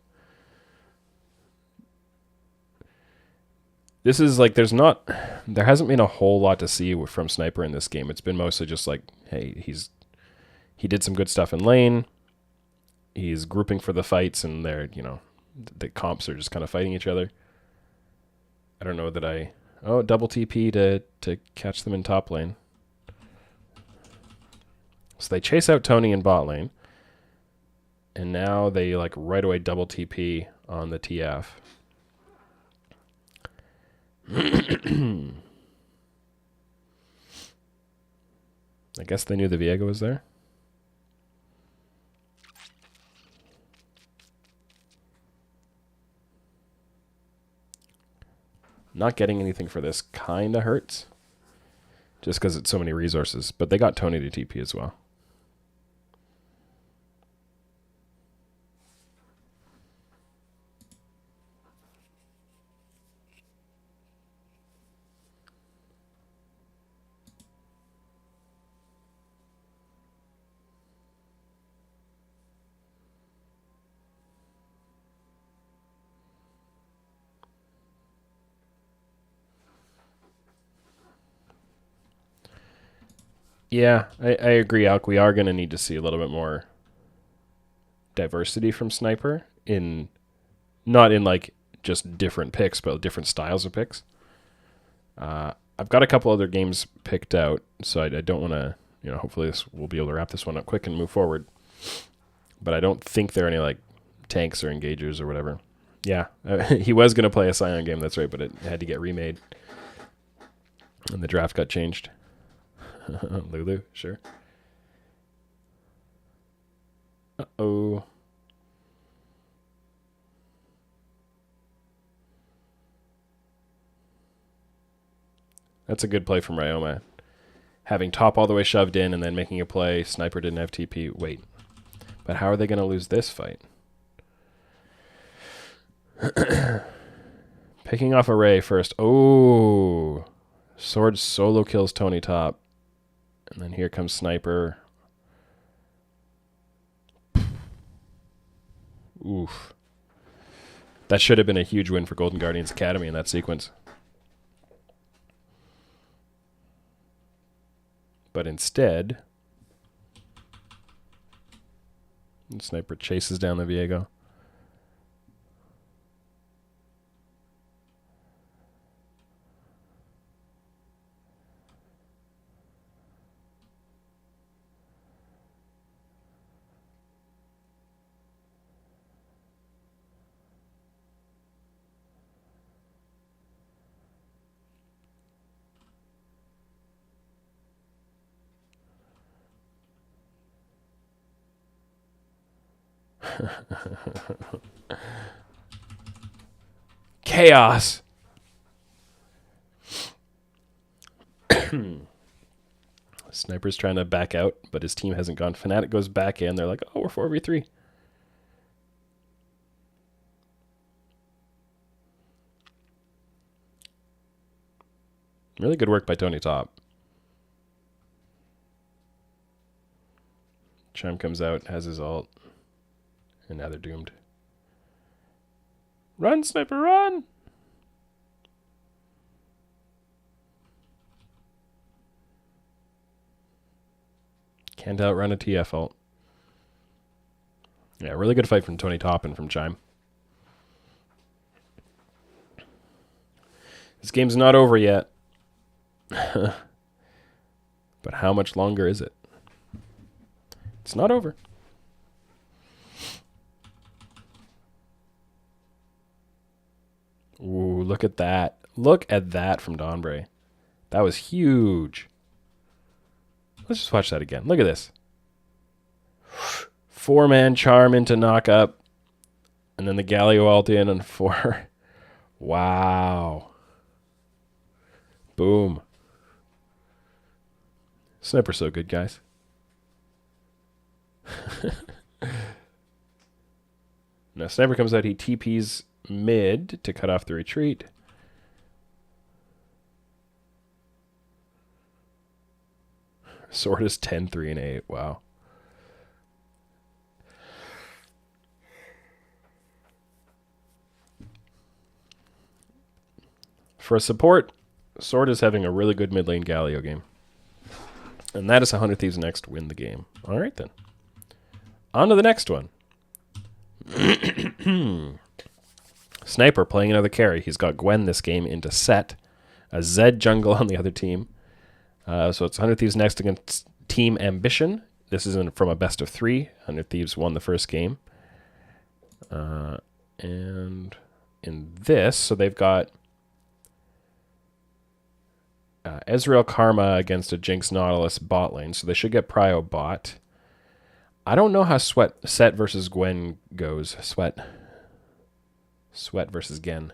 Speaker 1: This is like there hasn't been a whole lot to see from Sniper in this game. It's been mostly just like, hey, he did some good stuff in lane. He's grouping for the fights, and the comps are just kind of fighting each other. I don't know that double TP to catch them in top lane. So they chase out Tony in bot lane. And now they like right away double TP on the TF. I guess they knew the Viego was there. Not getting anything for this kind of hurts. Just because it's so many resources. But they got Tony to TP as well. Yeah, I agree, Alk. We are going to need to see a little bit more diversity from Sniper not in like just different picks, but different styles of picks. I've got a couple other games picked out, so I don't want to, hopefully we'll be able to wrap this one up quick and move forward. But I don't think there are any like tanks or engagers or whatever. Yeah, he was going to play a Scion game, that's right, but it had to get remade. And the draft got changed. Lulu, sure. Uh-oh. That's a good play from Ryoma. Having top all the way shoved in and then making a play. Sniper didn't have TP. Wait. But how are they going to lose this fight? Picking off Array first. Oh. Sword solo kills Tony top. And then here comes Sniper. Oof. That should have been a huge win for Golden Guardians Academy in that sequence. But instead, Sniper chases down the Viego. Chaos. Sniper's trying to back out, but his team hasn't gone. Fnatic goes back in. They're like, oh, we're 4v3. Really good work by Tony top. Chime comes out, has his ult. And now they're doomed. Run, Sniper, run! Can't outrun a TF ult. Yeah, really good fight from Tony top and from Chime. This game's not over yet. But how much longer is it? It's not over. Ooh, look at that. Look at that from Dawnbray. That was huge. Let's just watch that again. Look at this. 4-man charm into knock up. And then the Galio ult in on 4. Wow. Boom. Sniper's so good, guys. Now Sniper comes out, he TPs mid to cut off the retreat. Sword is 10, 3, and 8. Wow. For a support, Sword is having a really good mid lane Galio game. And that is 100 Thieves next win the game. All right, then. On to the next one. Sniper playing another carry. He's got Gwen this game into Set. A Zed jungle on the other team. So it's 100 Thieves next against Team Ambition. This is from a best of 3. 100 Thieves won the first game. And in this, so they've got Ezreal Karma against a Jinx Nautilus bot lane. So they should get Prio bot. I don't know how Set versus Gwen goes. Sweat versus Gen.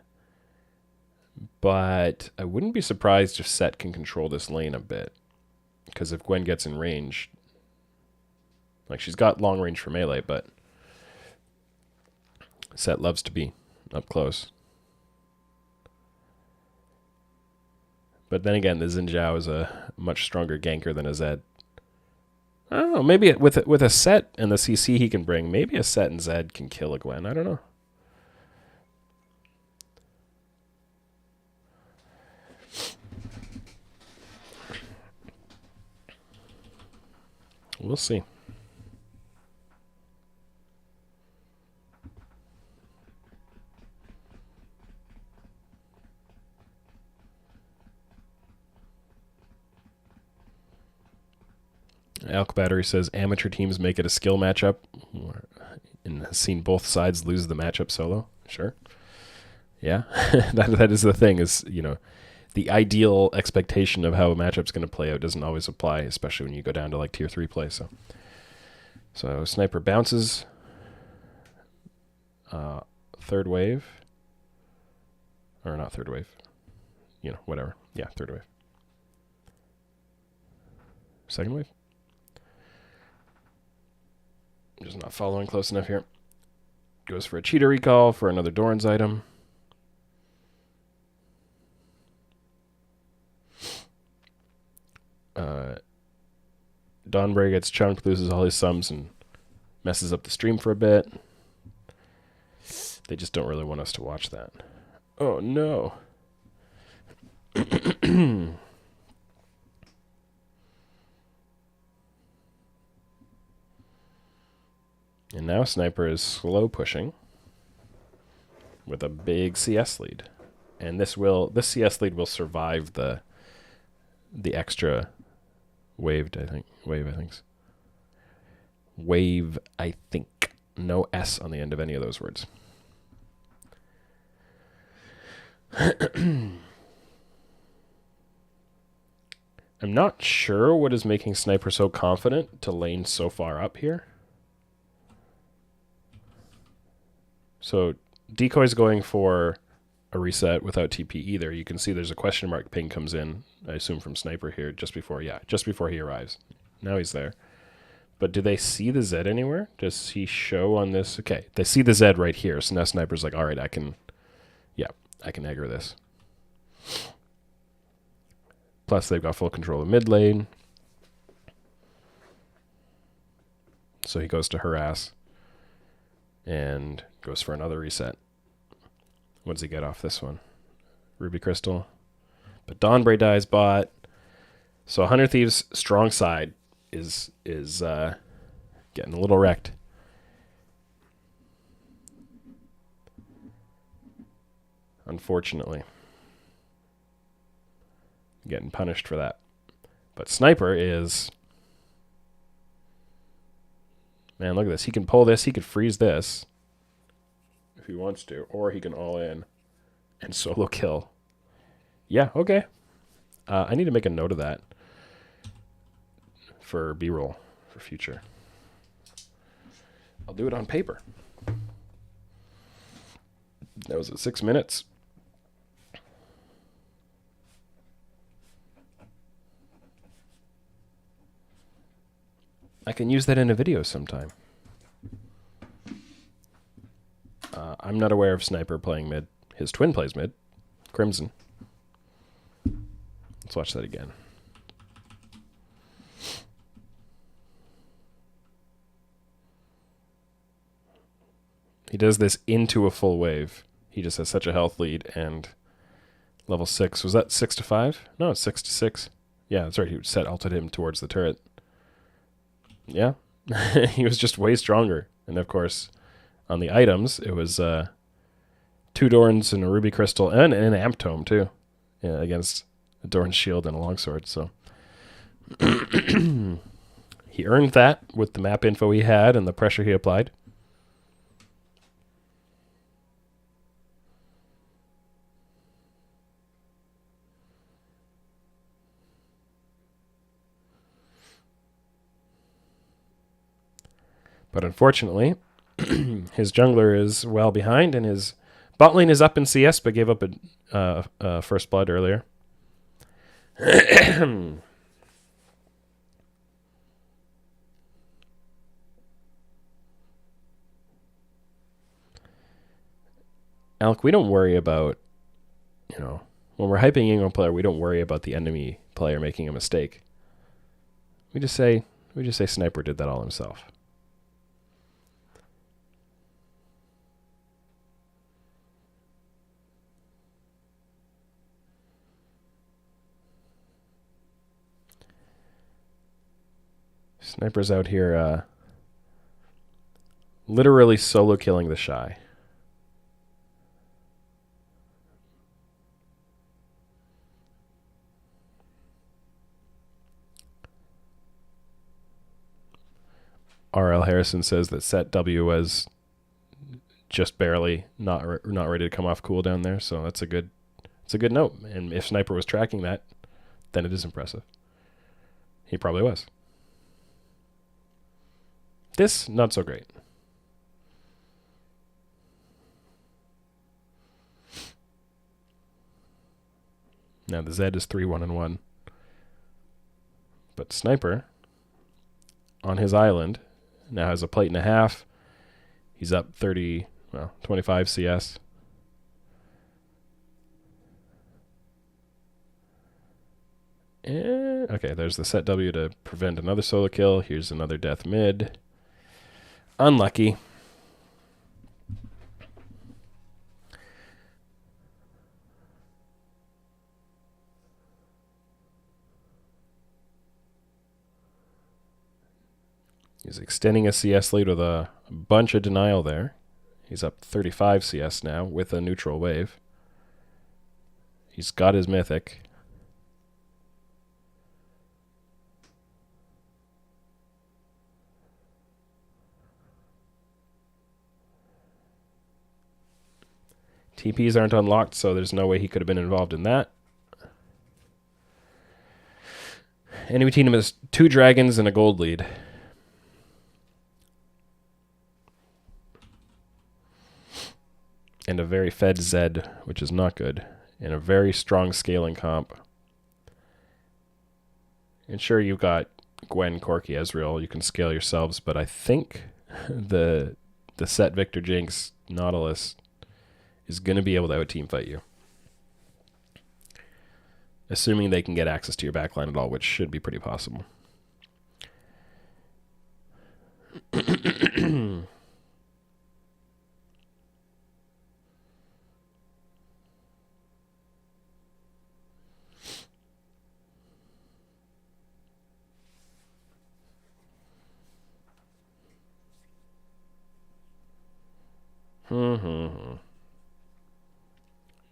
Speaker 1: But I wouldn't be surprised if Set can control this lane a bit. Because if Gwen gets in range, like she's got long range for melee, but Set loves to be up close. But then again, the Xin Zhao is a much stronger ganker than a Zed. I don't know, maybe with a Set and the CC he can bring, maybe a Set and Zed can kill a Gwen. I don't know. We'll see. Elk Battery says amateur teams make it a skill matchup and has seen both sides lose the matchup solo. Sure. Yeah, that is the thing is, you know, the ideal expectation of how a matchup's going to play out doesn't always apply, especially when you go down to like tier 3 play. So Sniper bounces. Third wave. Or not third wave. You know, whatever. Yeah, third wave. Second wave? I'm just not following close enough here. Goes for a cheater recall for another Doran's item. Dawnbreak gets chunked, loses all his sums, and messes up the stream for a bit. They just don't really want us to watch that. Oh, no. And now Sniper is slow pushing with a big CS lead. And this CS lead will survive the extra wave, I think. Wave, I think. No S on the end of any of those words. I'm not sure what is making Sniper so confident to lane so far up here. So Decoy's going for a reset without TP either. You can see there's a question mark ping comes in, I assume from Sniper here, just before he arrives. Now he's there. But do they see the Zed anywhere? Does he show on this? Okay, they see the Zed right here. So now Sniper's like, all right, I can aggro this. Plus they've got full control of mid lane. So he goes to harass and goes for another reset. What does he get off this one? Ruby Crystal. But Dawnbray dies bot. So 100 Thieves' strong side is getting a little wrecked. Unfortunately. Getting punished for that. But Sniper is... Man, look at this. He can pull this. He could freeze this if he wants to. Or he can all in and solo kill. Yeah, okay. I need to make a note of that for B-roll for future. I'll do it on paper. That was at 6 minutes. I can use that in a video sometime. I'm not aware of Sniper playing mid. His twin plays mid. Crimson. Let's watch that again. He does this into a full wave. He just has such a health lead and level 6. Was that 6 to 5? No, it's 6 to 6. Yeah, that's right. He set ulted him towards the turret. Yeah. He was just way stronger. And of course, on the items, it was 2 Dorns and a Ruby Crystal and an Amp Tome too. Yeah, against a Dorn Shield and a Longsword. So he earned that with the map info he had and the pressure he applied. But unfortunately, his jungler is well behind, and his bot lane is up in CS, but gave up a first blood earlier. Alec, we don't worry about, when we're hyping Ingo player, we don't worry about the enemy player making a mistake. We just say Sniper did that all himself. Sniper's out here literally solo killing the Shy. RL Harrison says that set W was just barely not ready to come off cooldown there, so it's a good note. And if Sniper was tracking that, then it is impressive. He probably was. This, not so great. Now the Zed is 3-1-1. But Sniper, on his island, now has a plate and a half. He's up 25 CS. And, okay, there's the set W to prevent another solo kill. Here's another death mid. Unlucky. He's extending a CS lead with a bunch of denial there. He's up 35 CS now with a neutral wave. He's got his mythic. TPs aren't unlocked, so there's no way he could have been involved in that. Enemy team has 2 dragons and a gold lead. And a very fed Zed, which is not good. And a very strong scaling comp. And sure, you've got Gwen, Corki, Ezreal. You can scale yourselves, but I think the set Victor Jinx Nautilus is going to be able to out-team fight you. Assuming they can get access to your backline at all, which should be pretty possible.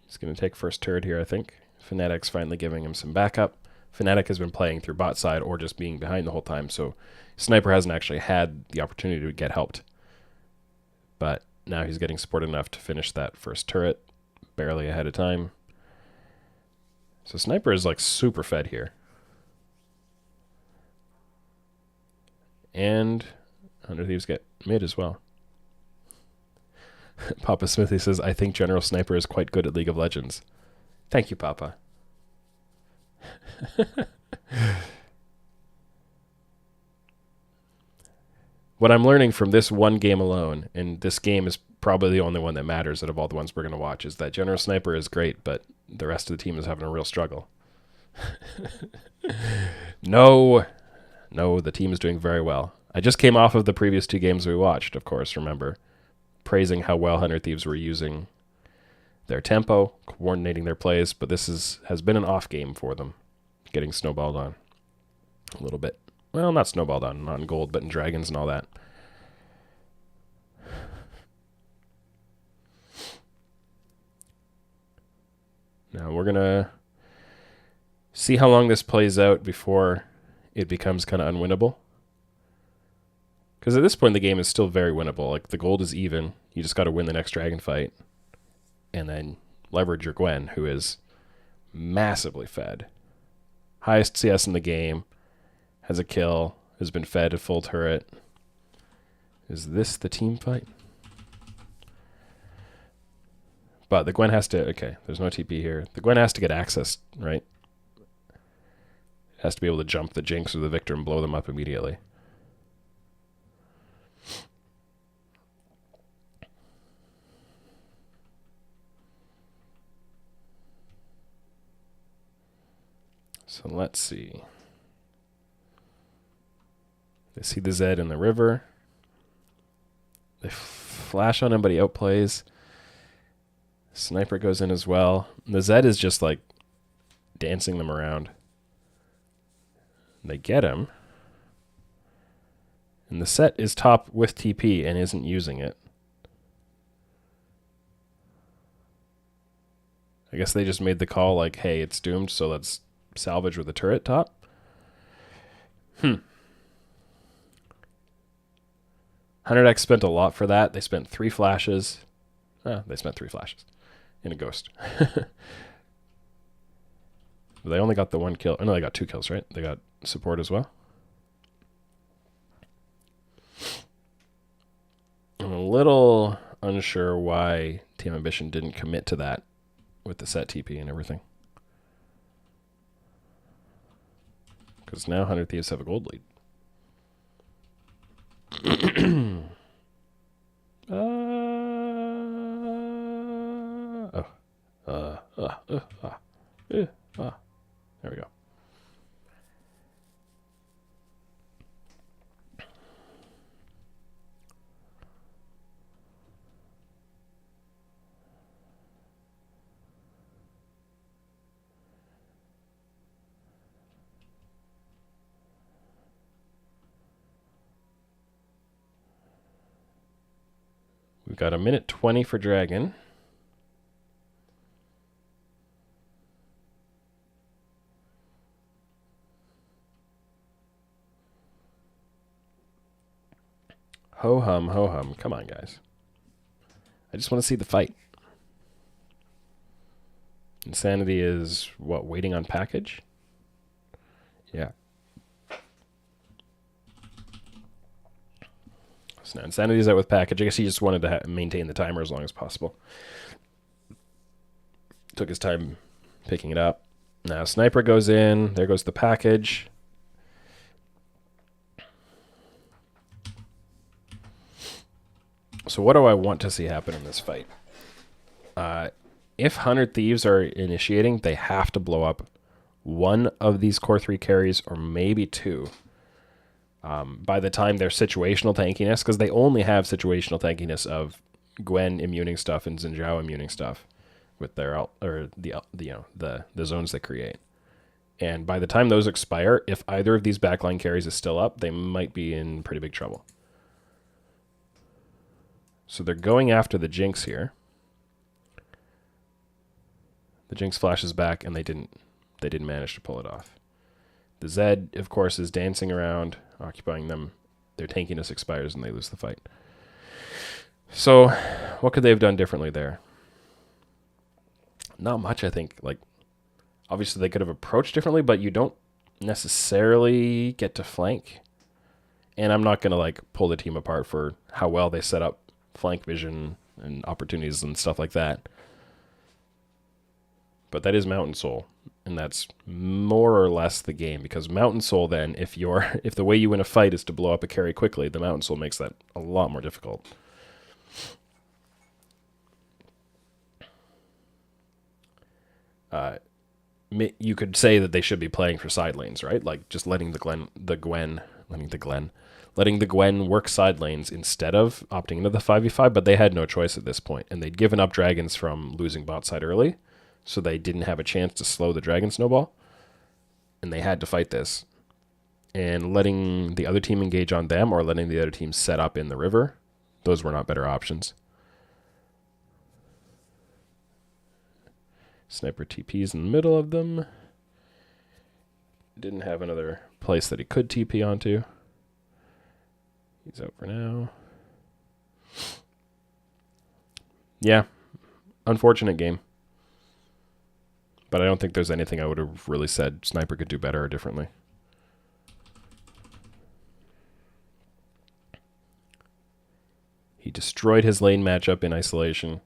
Speaker 1: He's going to take first turret here, I think. Fnatic's finally giving him some backup. Fnatic has been playing through bot side or just being behind the whole time, so Sniper hasn't actually had the opportunity to get helped. But now he's getting support enough to finish that first turret, barely ahead of time. So Sniper is like super fed here. And Under Thieves get mid as well. Papa Smithy says, I think General Sniper is quite good at League of Legends. Thank you, Papa. What I'm learning from this one game alone, and this game is probably the only one that matters out of all the ones we're going to watch, is that General Sniper is great, but the rest of the team is having a real struggle. No, the team is doing very well. I just came off of the previous 2 games we watched, of course, remember, praising how well 100 Thieves were using their tempo, coordinating their plays, but this has been an off game for them, getting snowballed on a little bit. Well, not snowballed on, not in gold, but in dragons and all that. Now we're going to see how long this plays out before it becomes kind of unwinnable. Because at this point, the game is still very winnable. Like, the gold is even. You just got to win the next dragon fight. And then leverage your Gwen, who is massively fed. Highest CS in the game. Has a kill. Has been fed a full turret. Is this the team fight? But the Gwen has to... Okay, there's no TP here. The Gwen has to get access, right? Has to be able to jump the Jinx or the Victor and blow them up immediately. So let's see. They see the Zed in the river. They flash on him, but he outplays. Sniper goes in as well. The Zed is just like dancing them around. They get him. And the set is top with TP and isn't using it. I guess they just made the call like, hey, it's doomed, so let's salvage with a turret top. 100x spent a lot for that. They spent 3 flashes. They spent 3 flashes in a ghost. They only got the 1 kill. Oh, no, they got 2 kills, right? They got support as well. I'm a little unsure why Team Ambition didn't commit to that with the set TP and everything. Because now 100 Thieves have a gold lead. There we go. We've got 1:20 for Dragon. Ho hum, ho hum. Come on, guys. I just want to see the fight. Insanity is, what, waiting on package? Yeah. So now Insanity's out with package. I guess he just wanted to maintain the timer as long as possible. Took his time picking it up. Now Sniper goes in. There goes the package. So what do I want to see happen in this fight? If 100 Thieves are initiating, they have to blow up one of these core 3 carries or maybe 2. By the time their situational tankiness, because they only have situational tankiness of Gwen immuning stuff and Xin Zhao immuning stuff with their the zones they create. And by the time those expire, if either of these backline carries is still up, they might be in pretty big trouble. So they're going after the Jinx here. The Jinx flashes back, and they didn't manage to pull it off. The Zed, of course, is dancing around, occupying them. Their tankiness expires, and they lose the fight. So, what could they have done differently there? Not much, I think. Like, obviously, they could have approached differently, but you don't necessarily get to flank. And I'm not going to, like, pull the team apart for how well they set up flank vision and opportunities and stuff like that. But that is Mountain Soul, and that's more or less the game, because Mountain Soul then, if the way you win a fight is to blow up a carry quickly, the Mountain Soul makes that a lot more difficult. you could say that they should be playing for side lanes, right? Like just letting the Gwen work side lanes instead of opting into the 5v5, but they had no choice at this point, and they'd given up dragons from losing bot side early, so they didn't have a chance to slow the dragon snowball, and they had to fight this. And letting the other team engage on them or letting the other team set up in the river, those were not better options. Sniper TP's in the middle of them. Didn't have another place that he could TP onto. He's out for now. Yeah, unfortunate game. But I don't think there's anything I would have really said Sniper could do better or differently. He destroyed his lane matchup in isolation.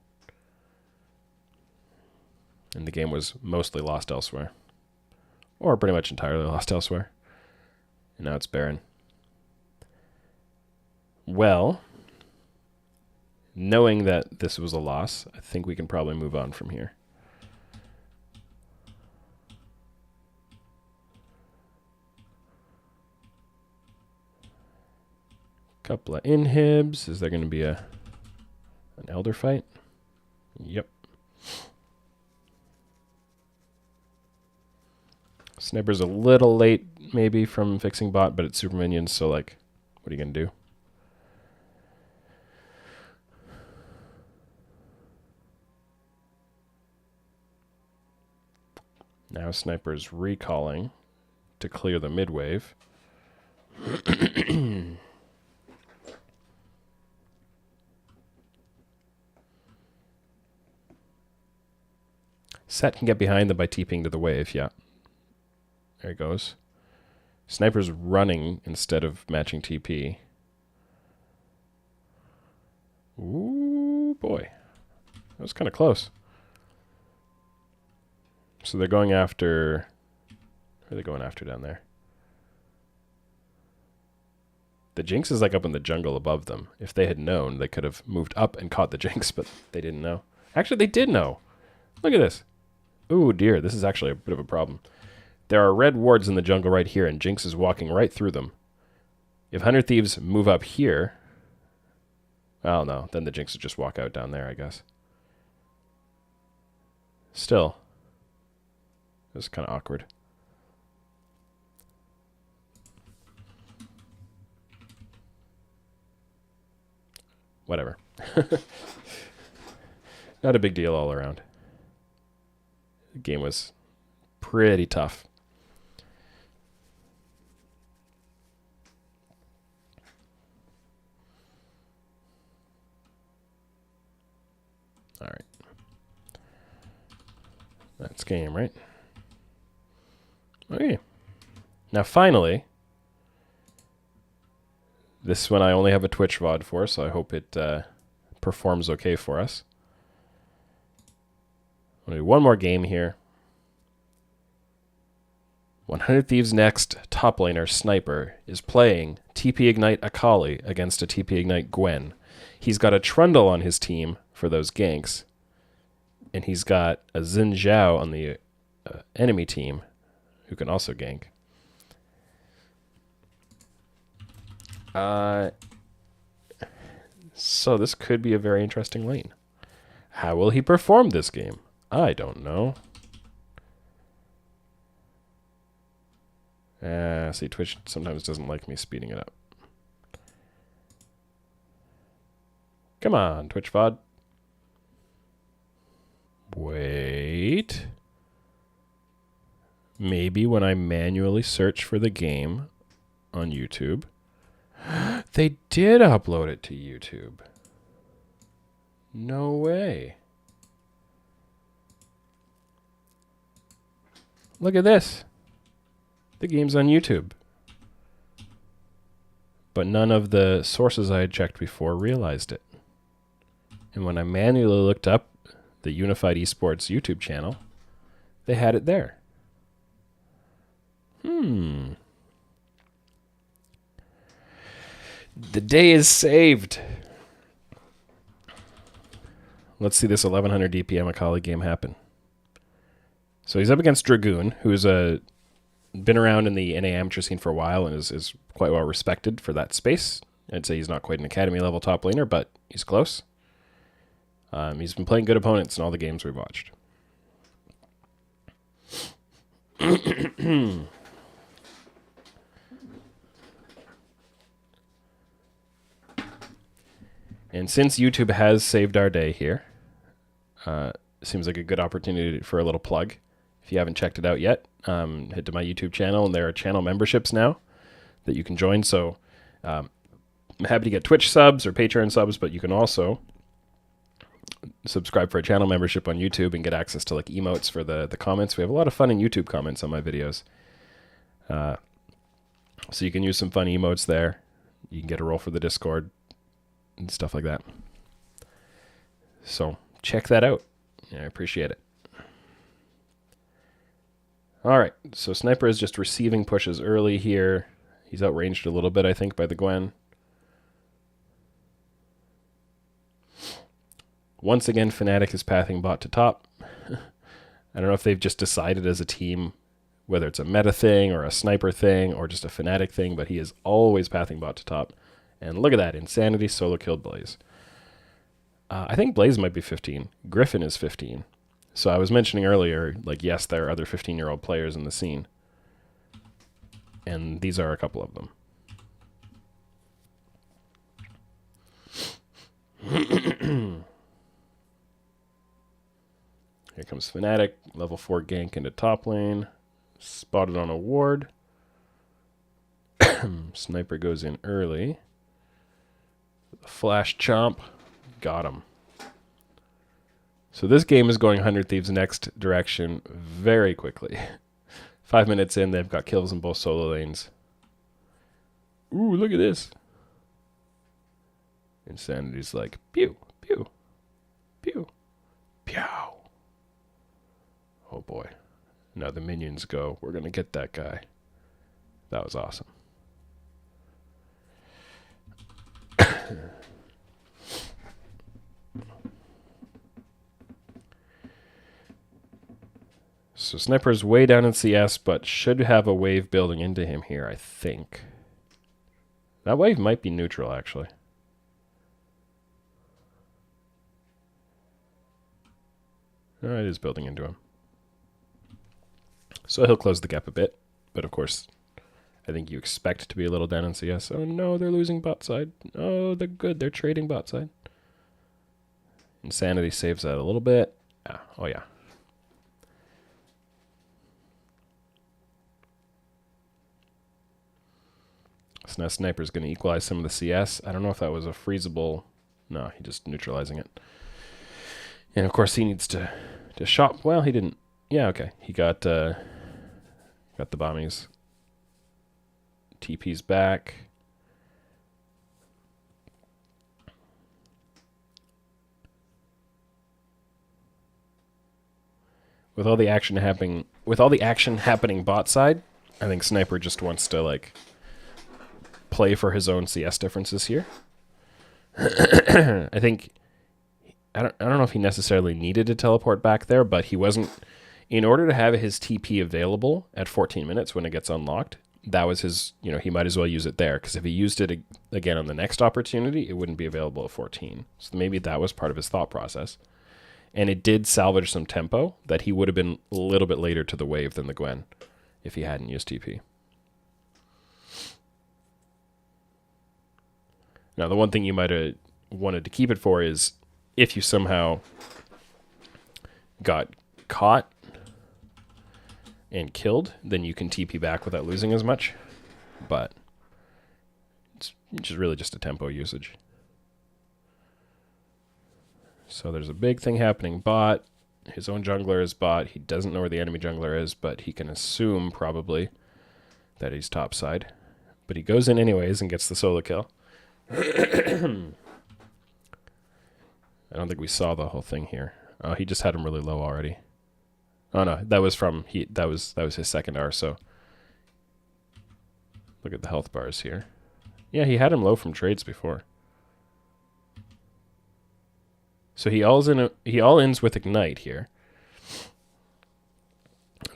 Speaker 1: And the game was mostly lost elsewhere. Or pretty much entirely lost elsewhere. And now it's Baron. Well, knowing that this was a loss, I think we can probably move on from here. Couple of inhibs. Is there going to be an elder fight? Yep. Sniper's a little late, maybe, from fixing bot, but it's super minions, so, like, what are you going to do? Now Sniper's recalling to clear the mid wave. Set can get behind them by TPing to the wave, yeah. There he goes. Sniper's running instead of matching TP. Ooh, boy. That was kind of close. So they're going after... Who are they going after down there? The Jinx is like up in the jungle above them. If they had known, they could have moved up and caught the Jinx, but they didn't know. Actually, they did know. Look at this. Ooh, dear. This is actually a bit of a problem. There are red wards in the jungle right here, and Jinx is walking right through them. If 100 Thieves move up here... Oh, no. Then the Jinx would just walk out down there, I guess. Still. It was kind of awkward. Whatever. Not a big deal all around. The game was pretty tough. All right. That's game, right? Okay. Now, finally, this one I only have a Twitch VOD for, so I hope it performs okay for us. I'm going to do one more game here. 100 Thieves next top laner Sniper is playing TP Ignite Akali against a TP Ignite Gwen. He's got a Trundle on his team for those ganks, and he's got a Xin Zhao on the enemy team who can also gank. So this could be a very interesting lane. How will he perform this game? I don't know. See, Twitch sometimes doesn't like me speeding it up. Come on, Twitch VOD. Wait. Maybe when I manually search for the game on YouTube, they did upload it to YouTube. No way. Look at this. The game's on YouTube. But none of the sources I had checked before realized it. And when I manually looked up the Unified Esports YouTube channel, they had it there. The day is saved. Let's see this 1100 DPM Akali game happen. So he's up against Dragoon, who's been around in the NA amateur scene for a while and is quite well respected for that space. I'd say he's not quite an academy level top laner, but he's close. He's been playing good opponents in all the games we've watched. And since YouTube has saved our day here, seems like a good opportunity for a little plug. If you haven't checked it out yet, head to my YouTube channel, and there are channel memberships now that you can join. So I'm happy to get Twitch subs or Patreon subs, but you can also subscribe for a channel membership on YouTube and get access to like emotes for the comments. We have a lot of fun in YouTube comments on my videos. So you can use some fun emotes there. You can get a role for the Discord and stuff like that. So check that out. Yeah, I appreciate it. All right, so Sniper is just receiving pushes early here. He's outranged a little bit, I think, by the Gwen. Once again, Fnatic is pathing bot to top. I don't know if they've just decided as a team, whether it's a meta thing or a Sniper thing or just a Fnatic thing, but he is always pathing bot to top. And look at that, Insanity solo killed Blaze. I think Blaze might be 15. Griffin is 15. So I was mentioning earlier, like, yes, there are other 15-year-old players in the scene. And these are a couple of them. Here comes Fnatic, level 4 gank into top lane. Spotted on a ward. Sniper goes in early. Flash chomp. Got him. So this game is going 100 Thieves next direction very quickly. 5 minutes in, they've got kills in both solo lanes. Ooh, look at this. Insanity's like, pew, pew, pew, pew. Oh boy. Now the minions go, we're going to get that guy. That was awesome. So Sniper's way down in CS, but should have a wave building into him here, I think. That wave might be neutral, actually. Oh, it is building into him. So he'll close the gap a bit, but of course, I think you expect to be a little down in CS. Oh no, they're losing bot side. Oh, they're good. They're trading bot side. Insanity saves that a little bit. Ah, oh yeah. So now Sniper's going to equalize some of the CS. I don't know if that was a freezable. No, he just neutralizing it. And of course he needs to shop. Well, he didn't. Yeah, okay. He got the bombies. TP's back. With all the action happening bot side, I think Sniper just wants to like play for his own CS differences here. I think I don't know if he necessarily needed to teleport back there, but he wasn't. In order to have his TP available at 14 minutes when it gets unlocked, that was his, he might as well use it there, because if he used it again on the next opportunity, it wouldn't be available at 14. So maybe that was part of his thought process. And it did salvage some tempo that he would have been a little bit later to the wave than the Gwen if he hadn't used TP. Now, the one thing you might have wanted to keep it for is if you somehow got caught and killed, then you can TP back without losing as much. But it's just really just a tempo usage. So there's a big thing happening bot. His own jungler is bot. He doesn't know where the enemy jungler is, but he can assume probably that he's topside. But he goes in anyways and gets the solo kill. I don't think we saw the whole thing here. Oh, he just had him really low already. Oh no, that was that was his second R, so look at the health bars here. Yeah, he had him low from trades before. So he all ends with Ignite here.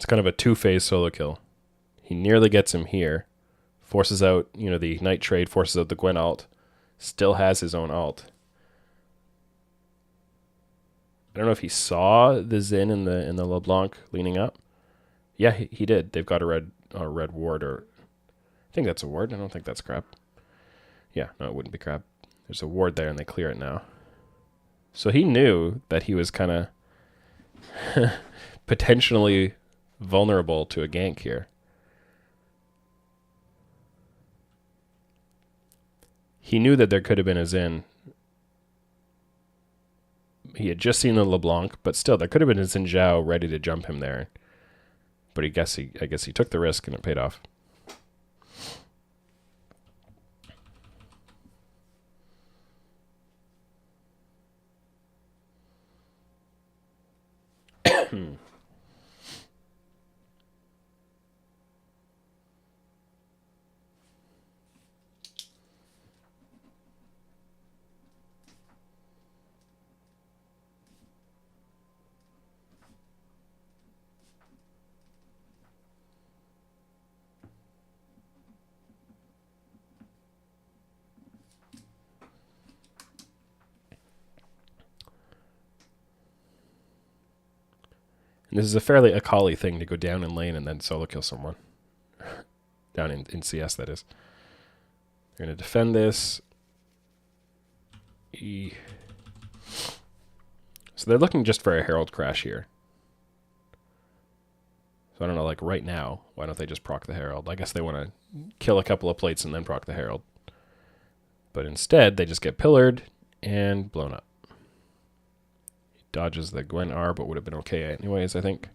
Speaker 1: It's kind of a two-phase solo kill. He nearly gets him here. Forces out, the Ignite trade, forces out the Gwen ult. Still has his own ult. I don't know if he saw the Xin in the LeBlanc leaning up. Yeah, he did. They've got a red ward, or I think that's a ward. I don't think that's crab. Yeah, no, it wouldn't be crab. There's a ward there, and they clear it now. So he knew that he was kind of potentially vulnerable to a gank here. He knew that there could have been a Xin. He had just seen the LeBlanc, but still, there could have been a Xin Zhao ready to jump him there. But I guess he took the risk, and it paid off. And this is a fairly Akali thing to go down in lane and then solo kill someone. Down in CS, that is. They're going to defend this. So they're looking just for a Herald crash here. So I don't know, like right now, why don't they just proc the Herald? I guess they want to kill a couple of plates and then proc the Herald. But instead, they just get pillared and blown up. Dodges the Gwen R, but would have been okay anyways, I think.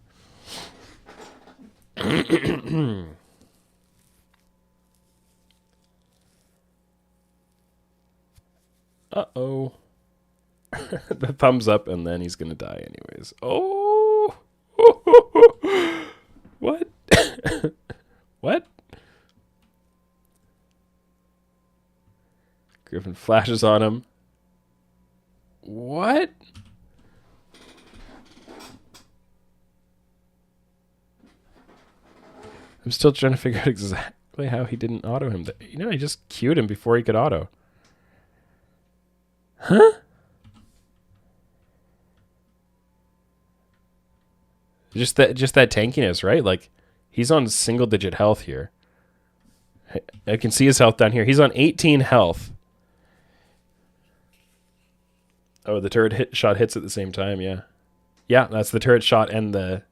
Speaker 1: Uh-oh. The thumbs up, and then he's going to die anyways. Oh! What? What? Griffin flashes on him. What? I'm still trying to figure out exactly how he didn't auto him. He just queued him before he could auto. Huh? Just that tankiness, right? Like, he's on single-digit health here. I can see his health down here. He's on 18 health. Oh, the turret shot hits at the same time, yeah. Yeah, that's the turret shot and the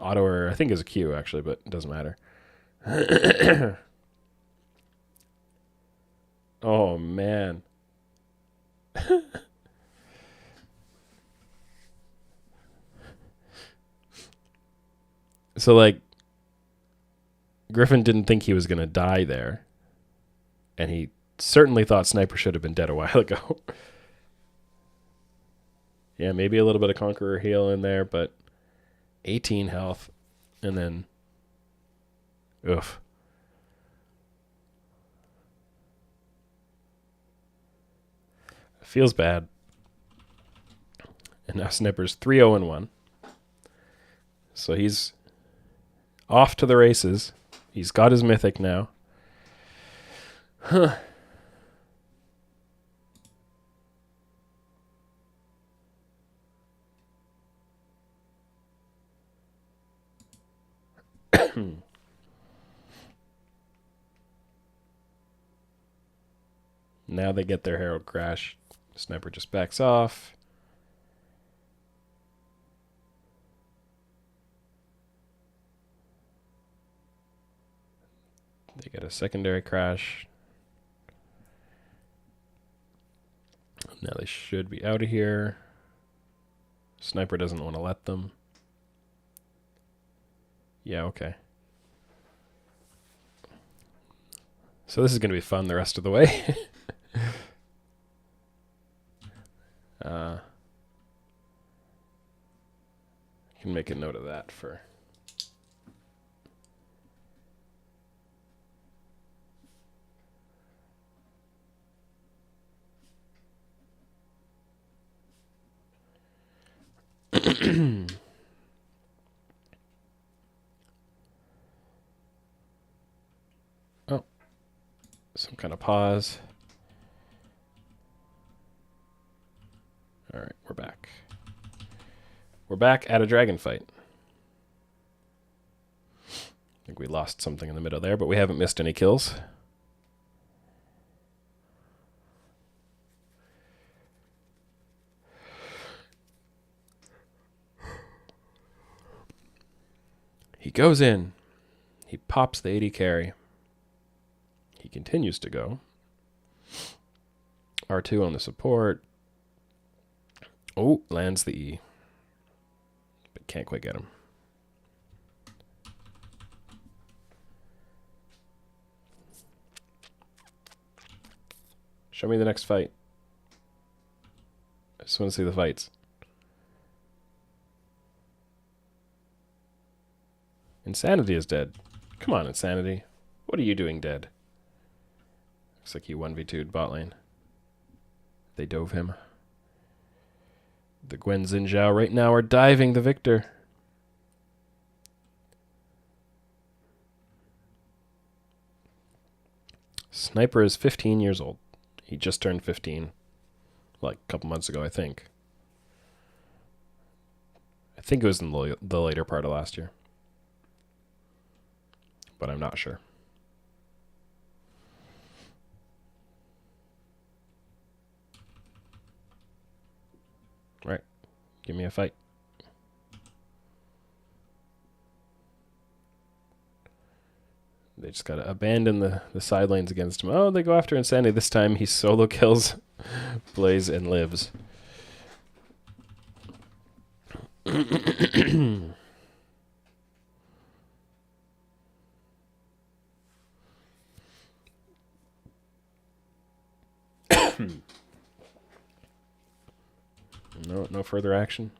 Speaker 1: auto, or I think is a Q, actually, but it doesn't matter. Oh, man. So, like, Griffin didn't think he was going to die there. And he certainly thought Sniper should have been dead a while ago. Yeah, maybe a little bit of Conqueror heal in there, but 18 health. And then, oof. Feels bad. And now Sniper's 3-0-1. So he's off to the races. He's got his mythic now. Huh. Now they get their Herald crash. Sniper just backs off. They get a secondary crash. Now they should be out of here. Sniper doesn't want to let them. Yeah, okay. So this is going to be fun the rest of the way. I can make a note of that for... some kind of pause. All right, we're back. We're back at a dragon fight. I think we lost something in the middle there, but we haven't missed any kills. He goes in. He pops the 80 carry. He continues to go. R2 on the support. Oh, lands the E. But can't quite get him. Show me the next fight. I just want to see the fights. Insanity is dead. Come on, Insanity. What are you doing dead? Looks like he 1v2'd bot lane. They dove him. The Gwen Xin Zhao right now are diving the Victor. Sniper is 15 years old. He just turned 15. Like a couple months ago, I think. I think it was in the later part of last year. But I'm not sure. Right. Give me a fight. They just got to abandon the side lanes against him. Oh, they go after Insanity. This time he solo kills Blaze and lives. No further action.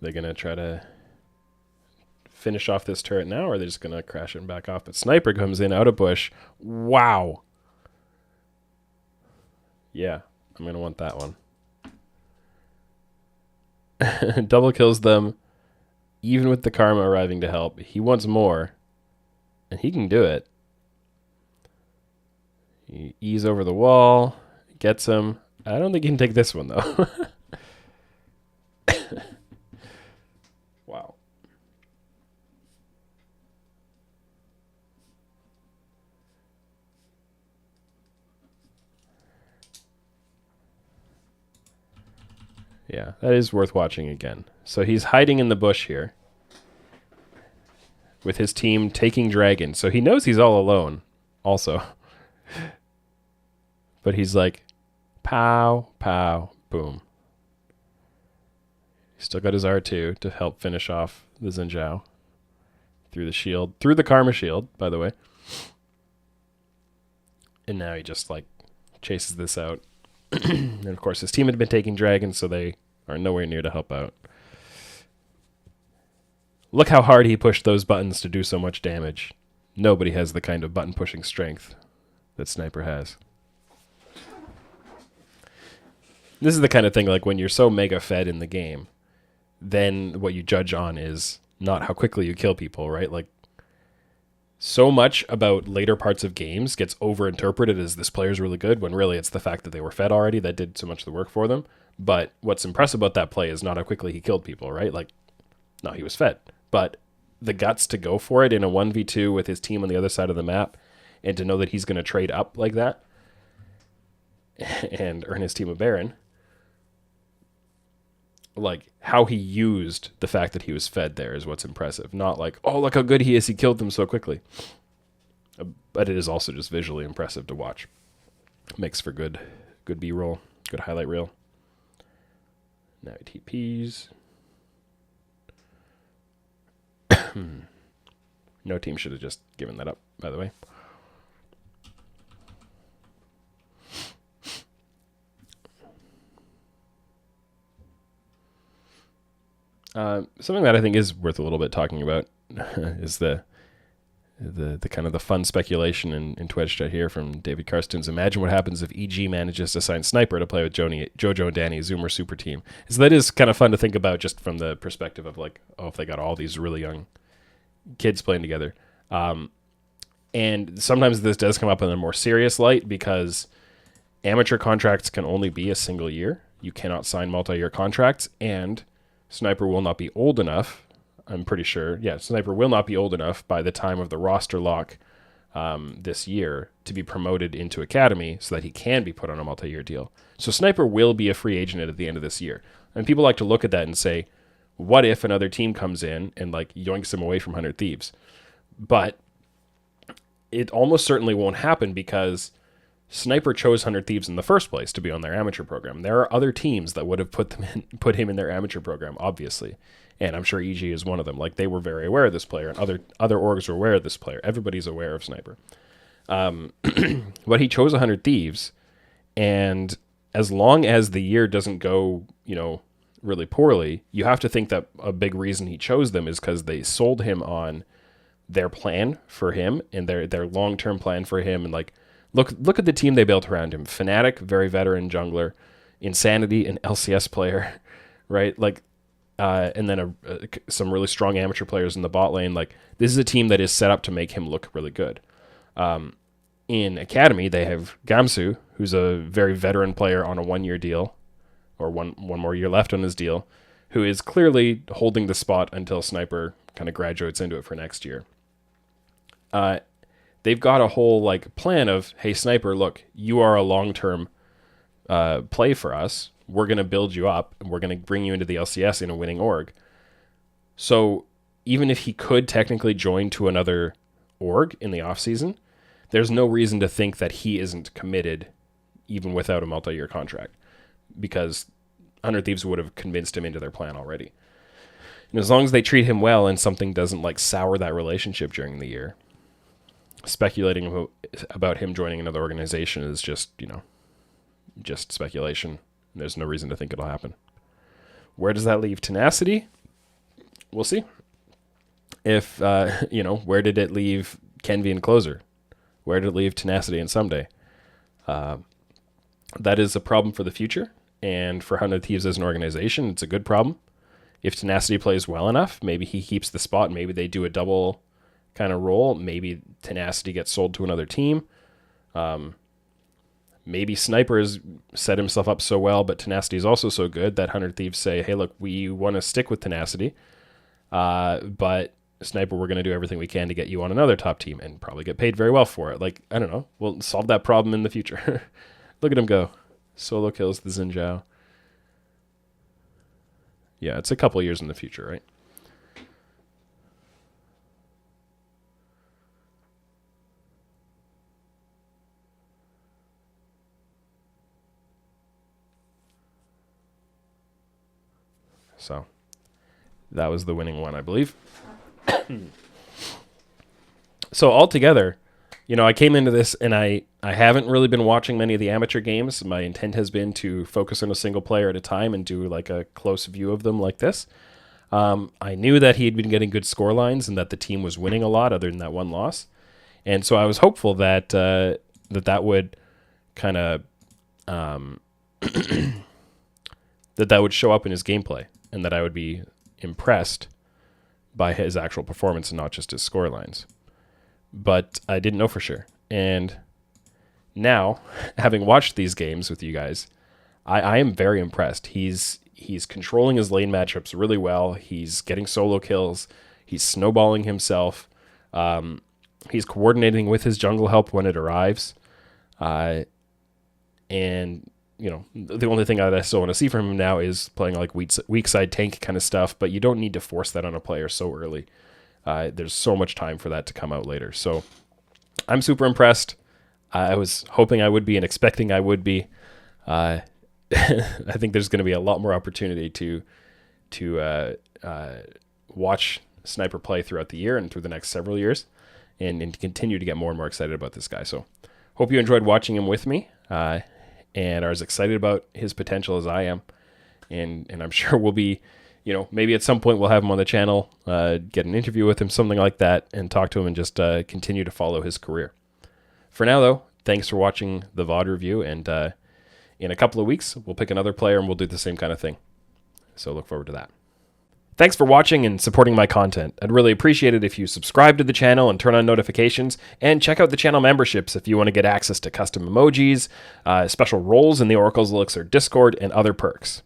Speaker 1: They're going to try to finish off this turret now, or are they just going to crash it and back off? But Sniper comes in out of bush. Wow. Yeah, I'm going to want that one. Double kills them, even with the Karma arriving to help. He wants more, and he can do it. He ease over the wall, gets him. I don't think he can take this one, though. Wow. Yeah, that is worth watching again. So he's hiding in the bush here with his team taking dragon. So he knows he's all alone also. But he's like, pow, pow, boom. He's still got his R2 to help finish off the Xin Zhao through the shield, through the Karma shield, by the way. And now he just like chases this out. And of course his team had been taking dragons, so they are nowhere near to help out. Look how hard he pushed those buttons to do so much damage. Nobody has the kind of button pushing strength that Sniper has. This is the kind of thing, like when you're so mega fed in the game, then what you judge on is not how quickly you kill people, right? Like, so much about later parts of games gets overinterpreted as this player's really good, when really it's the fact that they were fed already that did so much of the work for them. But what's impressive about that play is not how quickly he killed people, right? Like, no, he was fed. But the guts to go for it in a 1v2 with his team on the other side of the map, and to know that he's going to trade up like that and earn his team a Baron, like, how he used the fact that he was fed there is what's impressive. Not like, oh, look how good he is, he killed them so quickly. But it is also just visually impressive to watch. Makes for good B-roll, good highlight reel. Now he TPs. No team should have just given that up, by the way. Something that I think is worth a little bit talking about is the the kind of the fun speculation in Twitch chat here from David Karstens. Imagine what happens if EG manages to sign Sniper to play with Jojo and Danny, Zoomer super team. So that is kind of fun to think about just from the perspective of like, oh, if they got all these really young kids playing together. And sometimes this does come up in a more serious light because amateur contracts can only be a single year. You cannot sign multi-year contracts, and Sniper will not be old enough. I'm pretty sure. Yeah, Sniper will not be old enough by the time of the roster lock this year to be promoted into Academy so that he can be put on a multi-year deal. So Sniper will be a free agent at the end of this year. And people like to look at that and say, what if another team comes in and like yoinks him away from 100 Thieves? But it almost certainly won't happen because Sniper chose 100 Thieves in the first place to be on their amateur program. There are other teams that would have put him in their amateur program, obviously. And I'm sure EG is one of them. Like, they were very aware of this player, and other orgs were aware of this player. Everybody's aware of Sniper. But he chose 100 Thieves, and as long as the year doesn't go, really poorly, you have to think that a big reason he chose them is because they sold him on their plan for him and their long-term plan for him, and like, Look at the team they built around him. Fnatic, very veteran jungler. Insanity, an LCS player, right? Like, and then some really strong amateur players in the bot lane. Like, this is a team that is set up to make him look really good. In Academy, they have Gamsu, who's a very veteran player on a 1-year deal, or one more year left on his deal, who is clearly holding the spot until Sniper kind of graduates into it for next year. They've got a whole like plan of, hey, Sniper, look, you are a long-term play for us. We're going to build you up, and we're going to bring you into the LCS in a winning org. So even if he could technically join to another org in the offseason, there's no reason to think that he isn't committed even without a multi-year contract, because 100 Thieves would have convinced him into their plan already. And as long as they treat him well and something doesn't like sour that relationship during the year, speculating about him joining another organization is just speculation. There's no reason to think it'll happen. Where does that leave Tenacity? We'll see. If, where did it leave Kenvi and Closer? Where did it leave Tenacity and Someday? That is a problem for the future, and for 100 Thieves as an organization, it's a good problem. If Tenacity plays well enough, maybe he keeps the spot, maybe they do a double kind of role. Maybe Tenacity gets sold to another team. Maybe Sniper has set himself up so well, but Tenacity is also so good that 100 Thieves say, hey, look, we want to stick with Tenacity, but Sniper, we're going to do everything we can to get you on another top team and probably get paid very well for it. Like, I don't know. We'll solve that problem in the future. Look at him go. Solo kills the Xin Zhao. Yeah, it's a couple years in the future, right? So that was the winning one, I believe. So altogether, I came into this and I haven't really been watching many of the amateur games. My intent has been to focus on a single player at a time and do like a close view of them like this. I knew that he had been getting good score lines and that the team was winning a lot other than that one loss. And so I was hopeful that that would kind of that would show up in his gameplay, and that I would be impressed by his actual performance and not just his score lines. But I didn't know for sure. And now, having watched these games with you guys, I am very impressed. He's controlling his lane matchups really well. He's getting solo kills. He's snowballing himself. He's coordinating with his jungle help when it arrives. And the only thing that I still want to see from him now is playing like weak side tank kind of stuff, but you don't need to force that on a player so early. There's so much time for that to come out later. So I'm super impressed. I was hoping I would be and expecting I would be. I think there's going to be a lot more opportunity to watch Sniper play throughout the year and through the next several years, and continue to get more and more excited about this guy. So hope you enjoyed watching him with me. And are as excited about his potential as I am. And I'm sure we'll be maybe at some point we'll have him on the channel, get an interview with him, something like that, and talk to him and just continue to follow his career. For now, though, thanks for watching the VOD review, and in a couple of weeks, we'll pick another player and we'll do the same kind of thing. So look forward to that. Thanks for watching and supporting my content. I'd really appreciate it if you subscribe to the channel and turn on notifications, and check out the channel memberships if you want to get access to custom emojis, special roles in the Oracle's Elixir Discord, and other perks.